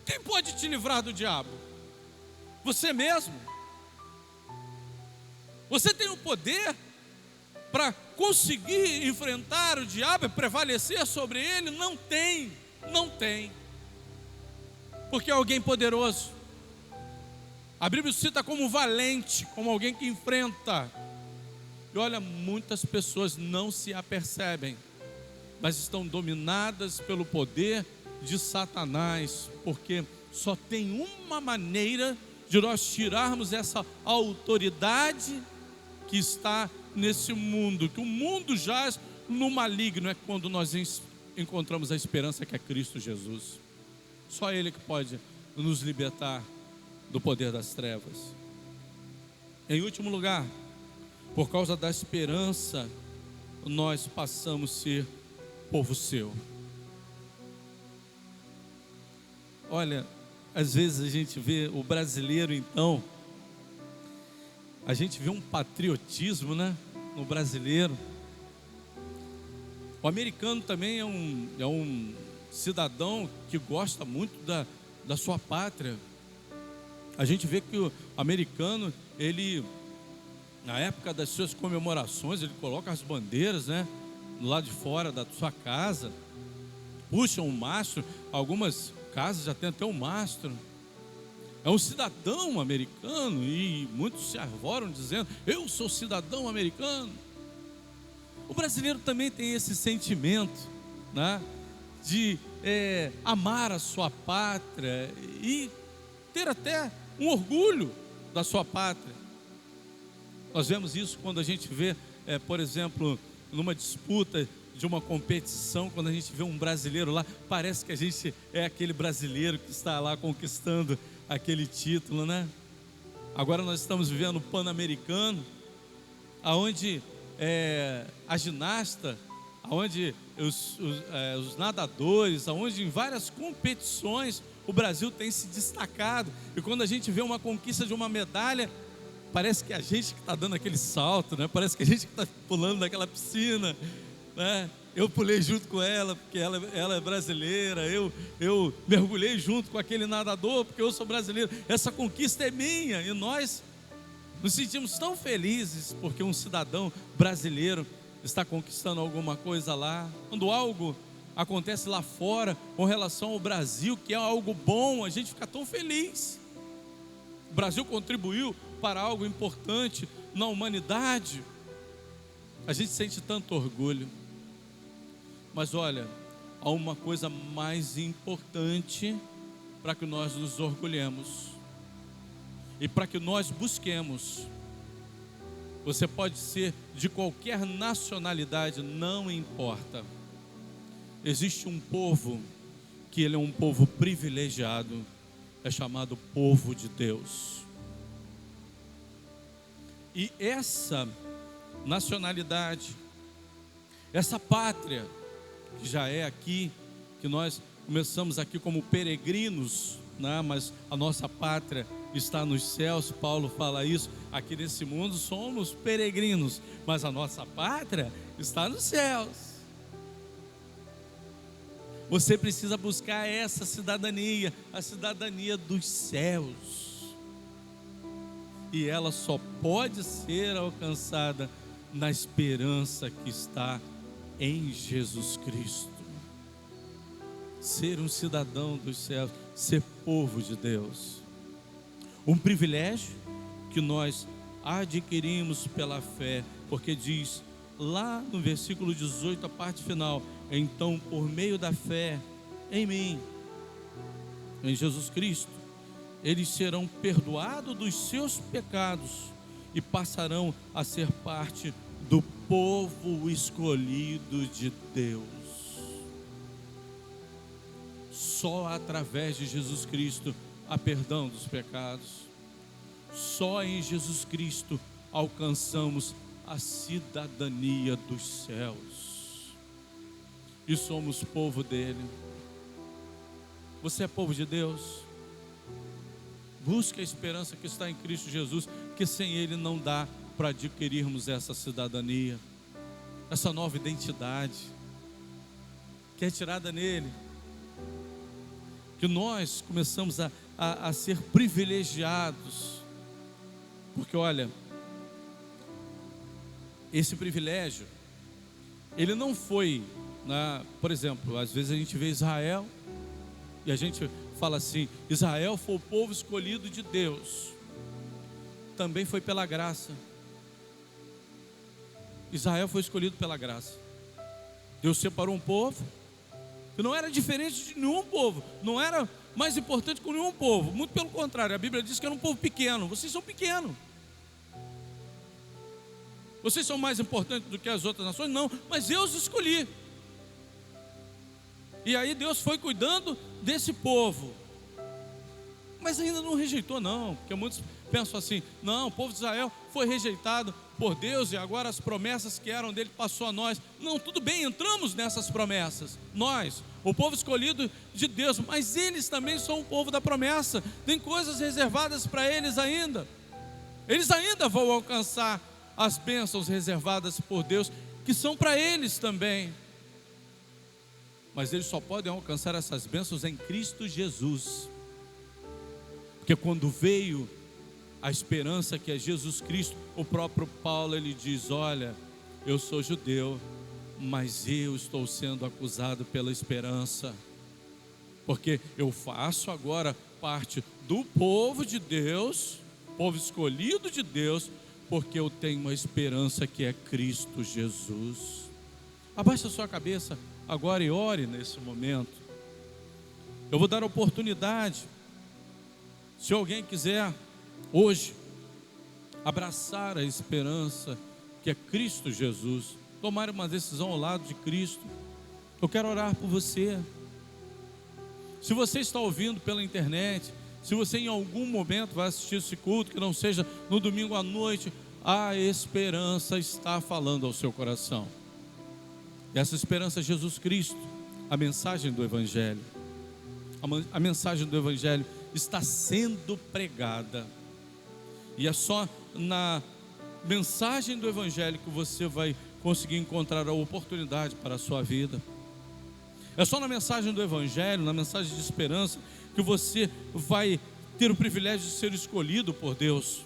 Quem pode te livrar do diabo? Você mesmo. Você tem o poder para conseguir enfrentar o diabo e prevalecer sobre ele? Não tem, não tem. Porque é alguém poderoso. A Bíblia cita como valente, como alguém que enfrenta. E olha, muitas pessoas não se apercebem, mas estão dominadas pelo poder de Satanás, porque Só tem uma maneira de nós tirarmos essa autoridade que está nesse mundo, que o mundo jaz no maligno, é quando nós encontramos a esperança que é Cristo Jesus. Só Ele que pode nos libertar do poder das trevas. Em último lugar, por causa da esperança, nós passamos a ser povo seu. Olha, às vezes a gente vê o brasileiro, então, a gente vê um patriotismo, né, no brasileiro. O americano também é um cidadão que gosta muito da sua pátria. A gente vê que o americano, ele, na época das suas comemorações, ele coloca as bandeiras, né, do lado de fora da sua casa, puxa um mastro. Algumas casas já tem até um mastro. É um cidadão americano, e muitos se arvoram dizendo: eu sou cidadão americano. O brasileiro também tem esse sentimento, né, de amar a sua pátria e ter até um orgulho da sua pátria. Nós vemos isso quando a gente vê, por exemplo, numa disputa de uma competição, quando a gente vê um brasileiro lá, parece que a gente é aquele brasileiro que está lá conquistando aquele título, né? Agora nós estamos vivendo o Pan-Americano, aonde a ginasta, aonde os nadadores, aonde em várias competições o Brasil tem se destacado. E quando a gente vê uma conquista de uma medalha, parece que é a gente que está dando aquele salto, né? Parece que a gente que está pulando naquela piscina, né? Eu pulei junto com ela, porque ela é brasileira. Eu mergulhei junto com aquele nadador, porque eu sou brasileiro. Essa conquista é minha, e nós nos sentimos tão felizes porque um cidadão brasileiro está conquistando alguma coisa lá. Quando algo acontece lá fora com relação ao Brasil, que é algo bom, a gente fica tão feliz. O Brasil contribuiu para algo importante na humanidade. A gente sente tanto orgulho. Mas olha, há uma coisa mais importante para que nós nos orgulhemos e para que nós busquemos. Você pode ser de qualquer nacionalidade, não importa. Existe um povo que ele é um povo privilegiado, é chamado povo de Deus. E essa nacionalidade, essa pátria que já é aqui, que nós começamos aqui como peregrinos, né? Mas a nossa pátria está nos céus. Paulo fala isso: aqui nesse mundo somos peregrinos, mas a nossa pátria está nos céus. Você precisa buscar essa cidadania, a cidadania dos céus, e ela só pode ser alcançada na esperança que está em Jesus Cristo. Ser um cidadão dos céus, ser povo de Deus, um privilégio que nós adquirimos pela fé, porque diz lá no versículo 18, a parte final: então por meio da fé em mim, em Jesus Cristo, eles serão perdoados dos seus pecados e passarão a ser parte do povo escolhido de Deus. Só através de Jesus Cristo há perdão dos pecados. Só em Jesus Cristo alcançamos a cidadania dos céus e somos povo dele. Você é povo de Deus? Busque a esperança que está em Cristo Jesus, que sem Ele não dá para adquirirmos essa cidadania, essa nova identidade que é tirada nele, que nós começamos a ser privilegiados, porque olha, esse privilégio, ele não foi, por exemplo, às vezes a gente vê Israel, e a gente fala assim: Israel foi o povo escolhido de Deus. Também foi pela graça. Israel foi escolhido pela graça. Deus separou um povo que não era diferente de nenhum povo, não era mais importante que nenhum povo, muito pelo contrário, a Bíblia diz que era um povo pequeno. Vocês são pequenos. Vocês são mais importantes do que as outras nações? Não, mas eu os escolhi. E aí Deus foi cuidando desse povo. Mas ainda não rejeitou não, porque muitos pensam assim, não, o povo de Israel foi rejeitado por Deus e agora as promessas que eram dele passou a nós. Não, tudo bem, entramos nessas promessas, nós, o povo escolhido de Deus, mas eles também são o povo da promessa, tem coisas reservadas para eles ainda vão alcançar as bênçãos reservadas por Deus, que são para eles também, mas eles só podem alcançar essas bênçãos em Cristo Jesus. Porque quando veio a esperança que é Jesus Cristo, o próprio Paulo ele diz, olha, eu sou judeu, mas eu estou sendo acusado pela esperança, porque eu faço agora parte do povo de Deus, povo escolhido de Deus, porque eu tenho uma esperança que é Cristo Jesus. Abaixe a sua cabeça agora e ore nesse momento. Eu vou dar a oportunidade, se alguém quiser hoje abraçar a esperança que é Cristo Jesus, tomar uma decisão ao lado de Cristo, eu quero orar por você. Se você está ouvindo pela internet, se você em algum momento vai assistir esse culto, que não seja no domingo à noite, a esperança está falando ao seu coração. E essa esperança é Jesus Cristo, a mensagem do Evangelho. A mensagem do Evangelho está sendo pregada, e é só na mensagem do Evangelho que você vai conseguir encontrar a oportunidade para a sua vida. É só na mensagem do Evangelho, na mensagem de esperança, que você vai ter o privilégio de ser escolhido por Deus.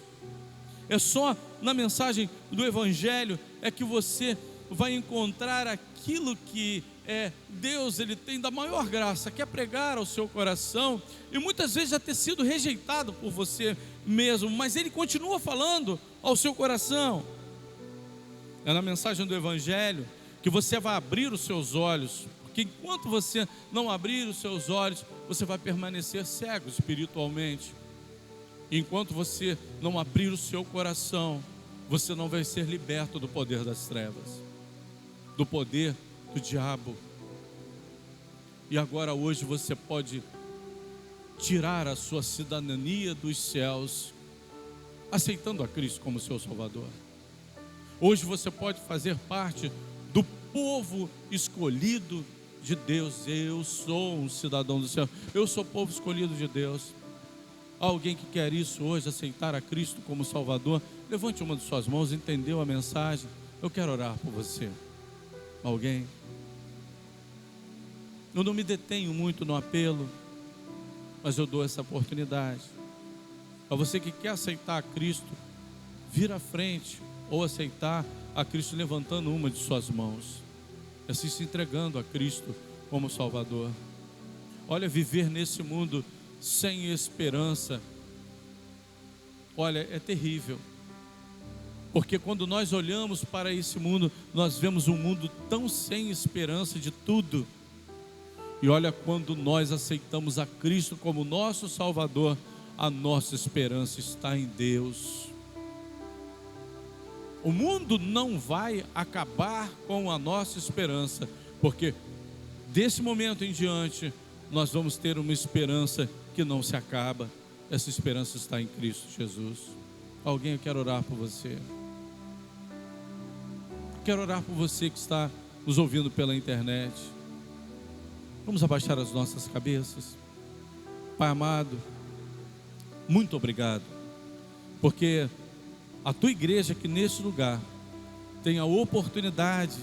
É só na mensagem do Evangelho é que você vai encontrar aquilo que Deus ele tem da maior graça, que é pregar ao seu coração, e muitas vezes já ter sido rejeitado por você mesmo, mas ele continua falando ao seu coração. É na mensagem do Evangelho que você vai abrir os seus olhos, porque enquanto você não abrir os seus olhos, você vai permanecer cego espiritualmente. Enquanto você não abrir o seu coração, você não vai ser liberto do poder das trevas, do poder do diabo. E agora hoje você pode tirar a sua cidadania dos céus, aceitando a Cristo como seu Salvador. Hoje você pode fazer parte do povo escolhido de Deus. Eu sou um cidadão do céu, eu sou povo escolhido de Deus. Alguém que quer isso hoje, aceitar a Cristo como Salvador, levante uma de suas mãos. Entendeu a mensagem? Eu quero orar por você. Alguém? Eu não me detenho muito no apelo, mas eu dou essa oportunidade. A você que quer aceitar a Cristo, vir à frente, ou aceitar a Cristo levantando uma de suas mãos, assim se entregando a Cristo como Salvador. Olha, viver nesse mundo sem esperança, olha, é terrível. Porque quando nós olhamos para esse mundo, nós vemos um mundo tão sem esperança de tudo. E olha, quando nós aceitamos a Cristo como nosso Salvador, a nossa esperança está em Deus. O mundo não vai acabar com a nossa esperança, porque desse momento em diante, nós vamos ter uma esperança que não se acaba. Essa esperança está em Cristo Jesus. Alguém, eu quero orar por você. Quero orar por você que está nos ouvindo pela internet. Vamos abaixar as nossas cabeças. Pai amado, muito obrigado, porque a tua igreja aqui nesse lugar tem a oportunidade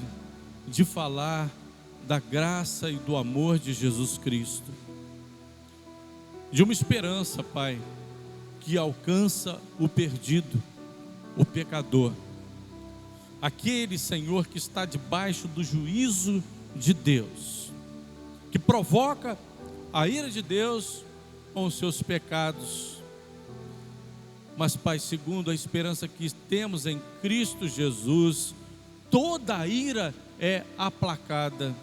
de falar da graça e do amor de Jesus Cristo, de uma esperança, Pai, que alcança o perdido, o pecador, aquele, Senhor, que está debaixo do juízo de Deus, que provoca a ira de Deus com os seus pecados. Mas, Pai, segundo a esperança que temos em Cristo Jesus, toda a ira é aplacada,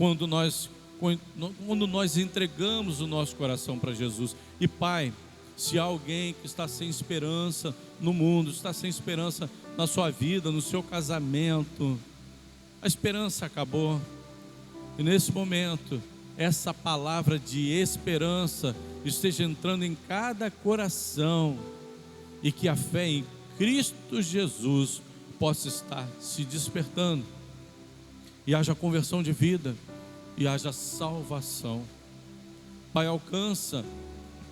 quando nós entregamos o nosso coração para Jesus. E Pai, se há alguém que está sem esperança no mundo, está sem esperança na sua vida, no seu casamento, a esperança acabou. E nesse momento, essa palavra de esperança esteja entrando em cada coração, e que a fé em Cristo Jesus possa estar se despertando, e haja conversão de vida, e haja salvação. Pai, alcança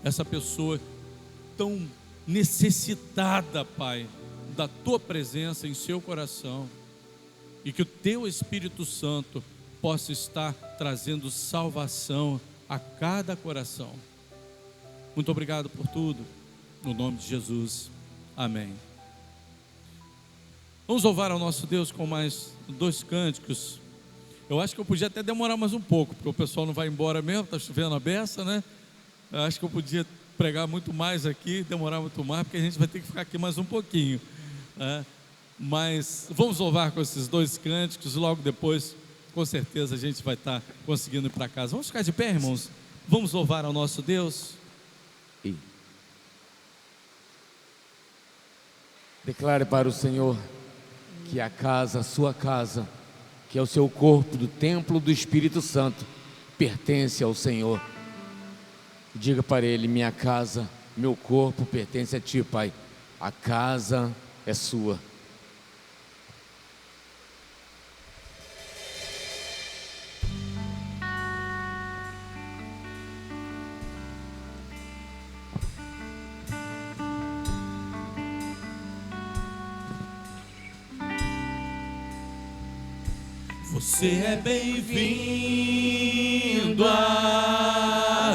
essa pessoa tão necessitada, Pai, da Tua presença em seu coração, e que o Teu Espírito Santo possa estar trazendo salvação a cada coração. Muito obrigado por tudo, no nome de Jesus, amém. Vamos louvar ao nosso Deus com mais 2 cânticos. Eu acho que eu podia até demorar mais um pouco, porque o pessoal não vai embora mesmo, está chovendo a beça, né? Eu acho que eu podia pregar muito mais aqui, demorar muito mais, porque a gente vai ter que ficar aqui mais um pouquinho, né? Mas vamos louvar com esses 2 cânticos, e logo depois, com certeza, a gente vai estar conseguindo ir para casa. Vamos ficar de pé, irmãos? Vamos louvar ao nosso Deus? E declare para o Senhor que a casa, a sua casa, que é o seu corpo do templo do Espírito Santo, pertence ao Senhor. Diga para Ele: minha casa, meu corpo pertence a Ti, Pai. A casa é sua. Você é bem-vindo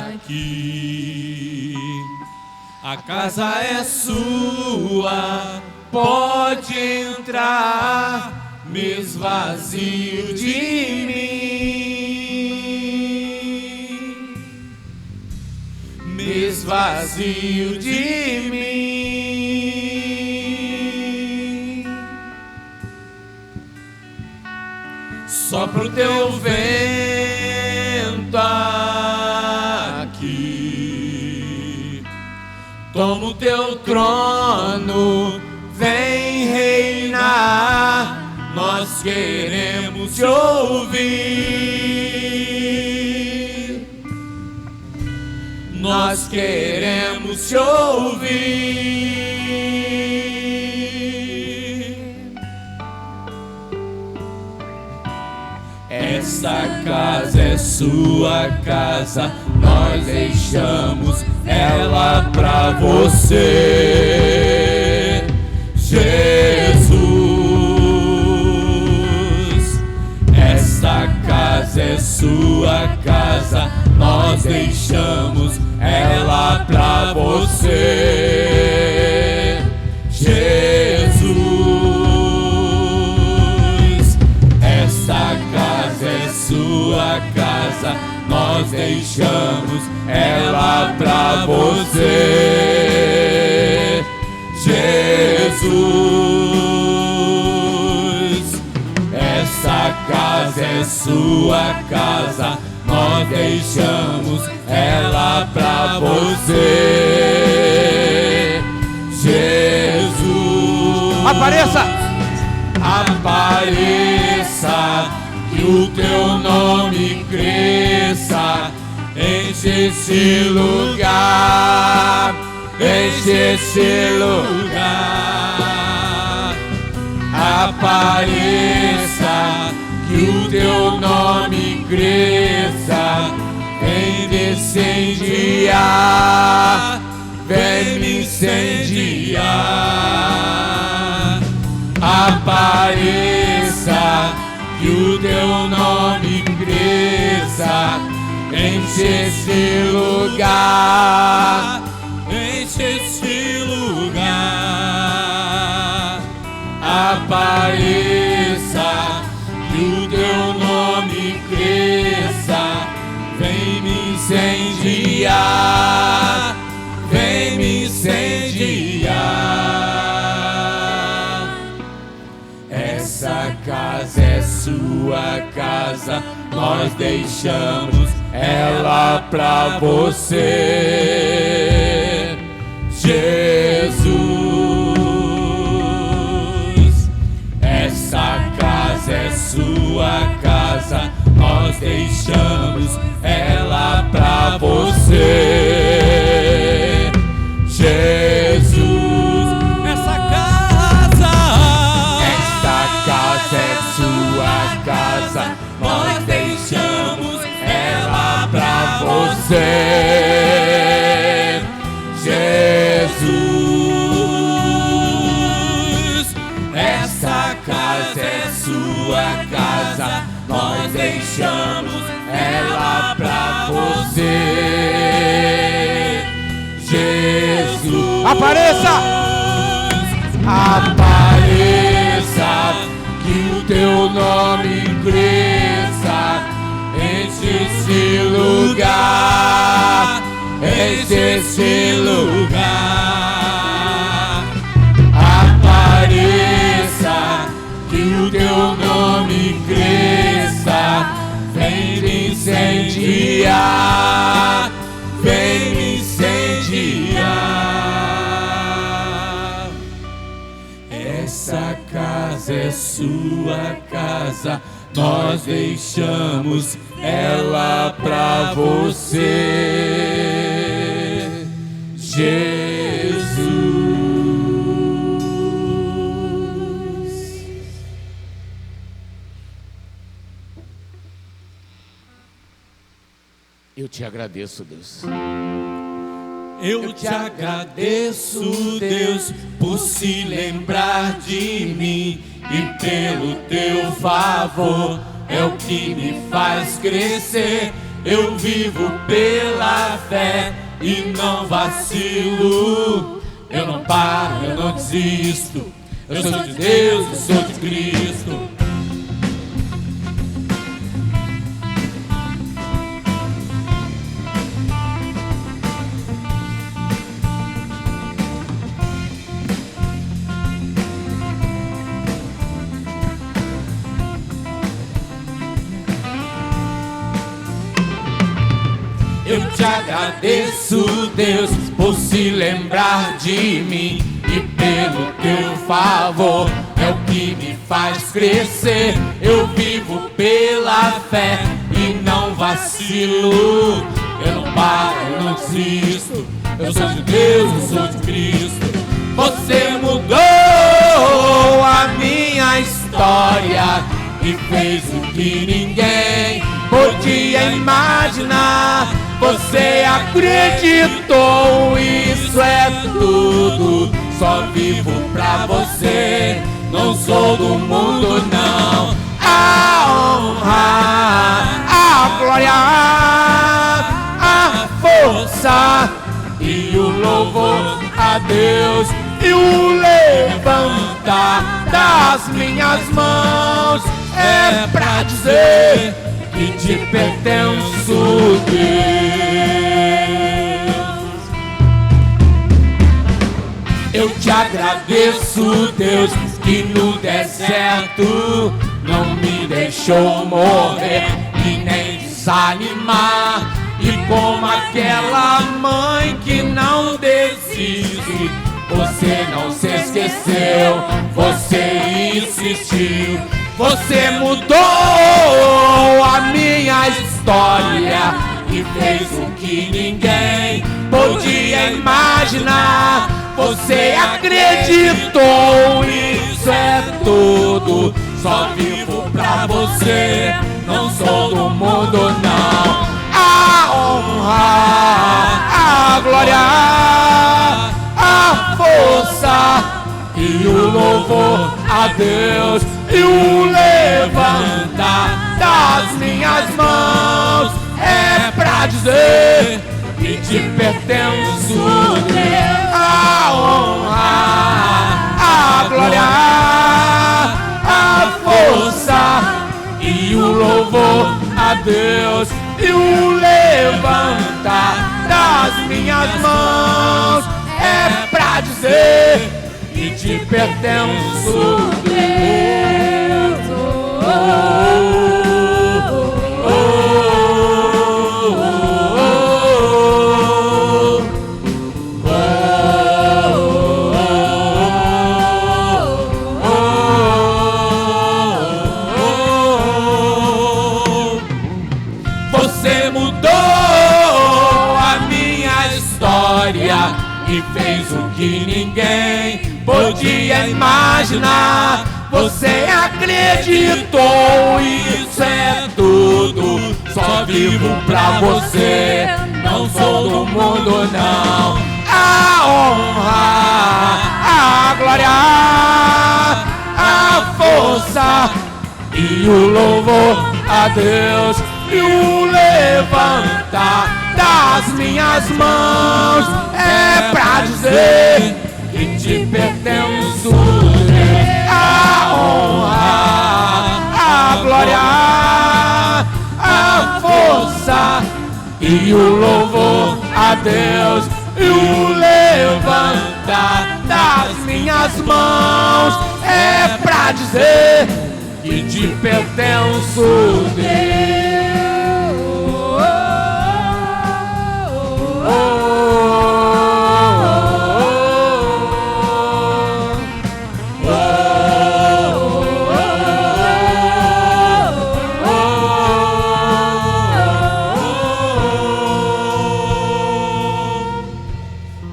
aqui. A casa é sua, pode entrar, me esvazio de mim, me esvazio de mim. Sopra o teu vento aqui, toma o teu trono, vem reinar. Nós queremos te ouvir, nós queremos te ouvir. Essa casa é sua casa, nós deixamos ela pra você, Jesus. Essa casa é sua casa, nós deixamos ela pra você, Jesus. Essa casa é sua casa, nós deixamos ela pra você, Jesus. Essa casa é sua casa, nós deixamos ela pra você, Jesus. Apareça! Apareça, que o teu nome cresça, enche esse lugar, enche esse lugar. Apareça, que o teu nome cresça, vem me incendiar, vem me incendiar. Apareça, que o teu nome cresça, enche esse lugar, enche esse lugar. Apareça, que o teu nome cresça, vem me incendiar, vem me incendiar. Essa casa é sua casa, nós deixamos ela pra você, Jesus. Essa casa é sua casa, nós deixamos ela pra você, Jesus. Essa casa é sua casa, nós deixamos ela pra você, Jesus. Essa casa é sua casa, nós deixamos ela pra você, Jesus. Apareça! Apareça, que o teu nome cresça, enche esse lugar, enche esse lugar. Apareça, que o teu nome cresça, vem me incendiar, vem me incendiar. Essa casa é sua casa, nós deixamos ela pra você, Jesus. Eu te agradeço, Deus. Eu te agradeço, Deus, por se lembrar de mim, e pelo teu favor é o que me faz crescer. Eu vivo pela fé e não vacilo. Eu não paro, eu não desisto. Eu sou de Deus, eu sou de Cristo. Eu te agradeço, Deus, por se lembrar de mim, e pelo teu favor é o que me faz crescer. Eu vivo pela fé e não vacilo. Eu não paro, eu não desisto. Eu sou de Deus, eu sou de Cristo. Você mudou a minha história e fez o que ninguém podia imaginar. Você acreditou, isso é tudo. Só vivo pra você, não sou do mundo não. A honra, a glória, a força e o louvor a Deus, e o levantar das minhas mãos é pra dizer que te pertenço, Deus. Eu te agradeço, Deus, que no deserto não me deixou morrer e nem desanimar. E como aquela mãe que não desiste, você não se esqueceu, você insistiu. Você mudou a minha história e fez o que ninguém podia imaginar. Você acreditou, isso é tudo. Só vivo pra você, não sou do mundo não. A honra, a glória, a força e o louvor a Deus, e o levantar das minhas mãos é pra dizer que te pertenço, Deus. A honra, a glória, a força e o louvor a Deus, e o levantar das minhas mãos é pra dizer que te pertenço, Deus. Oh, oh, oh, Você mudou a minha história e fez o que ninguém podia imaginar. Você acreditou, isso é tudo. Só vivo pra você, não sou do mundo não. A honra, a glória, a força e o louvor a Deus, e o levantar das minhas mãos é pra dizer que te pertenço. A honra, a glória, a força e o louvor a Deus, e o levantar das minhas mãos é pra dizer que te pertenço, Deus.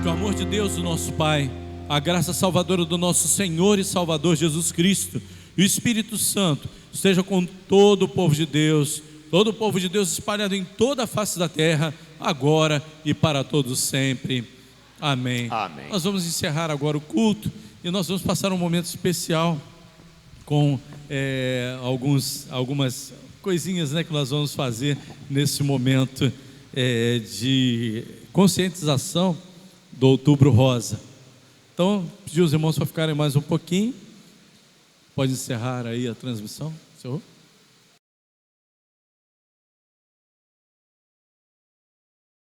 Que o amor de Deus, o nosso Pai, a graça salvadora do nosso Senhor e Salvador Jesus Cristo e o Espírito Santo esteja com todo o povo de Deus espalhado em toda a face da terra, agora e para todos sempre. Amém. Amém. Nós vamos encerrar agora o culto e nós vamos passar um momento especial com algumas coisinhas, né, que nós vamos fazer nesse momento de conscientização do Outubro Rosa. Então, pedir os irmãos para ficarem mais um pouquinho. Pode encerrar aí a transmissão, senhor.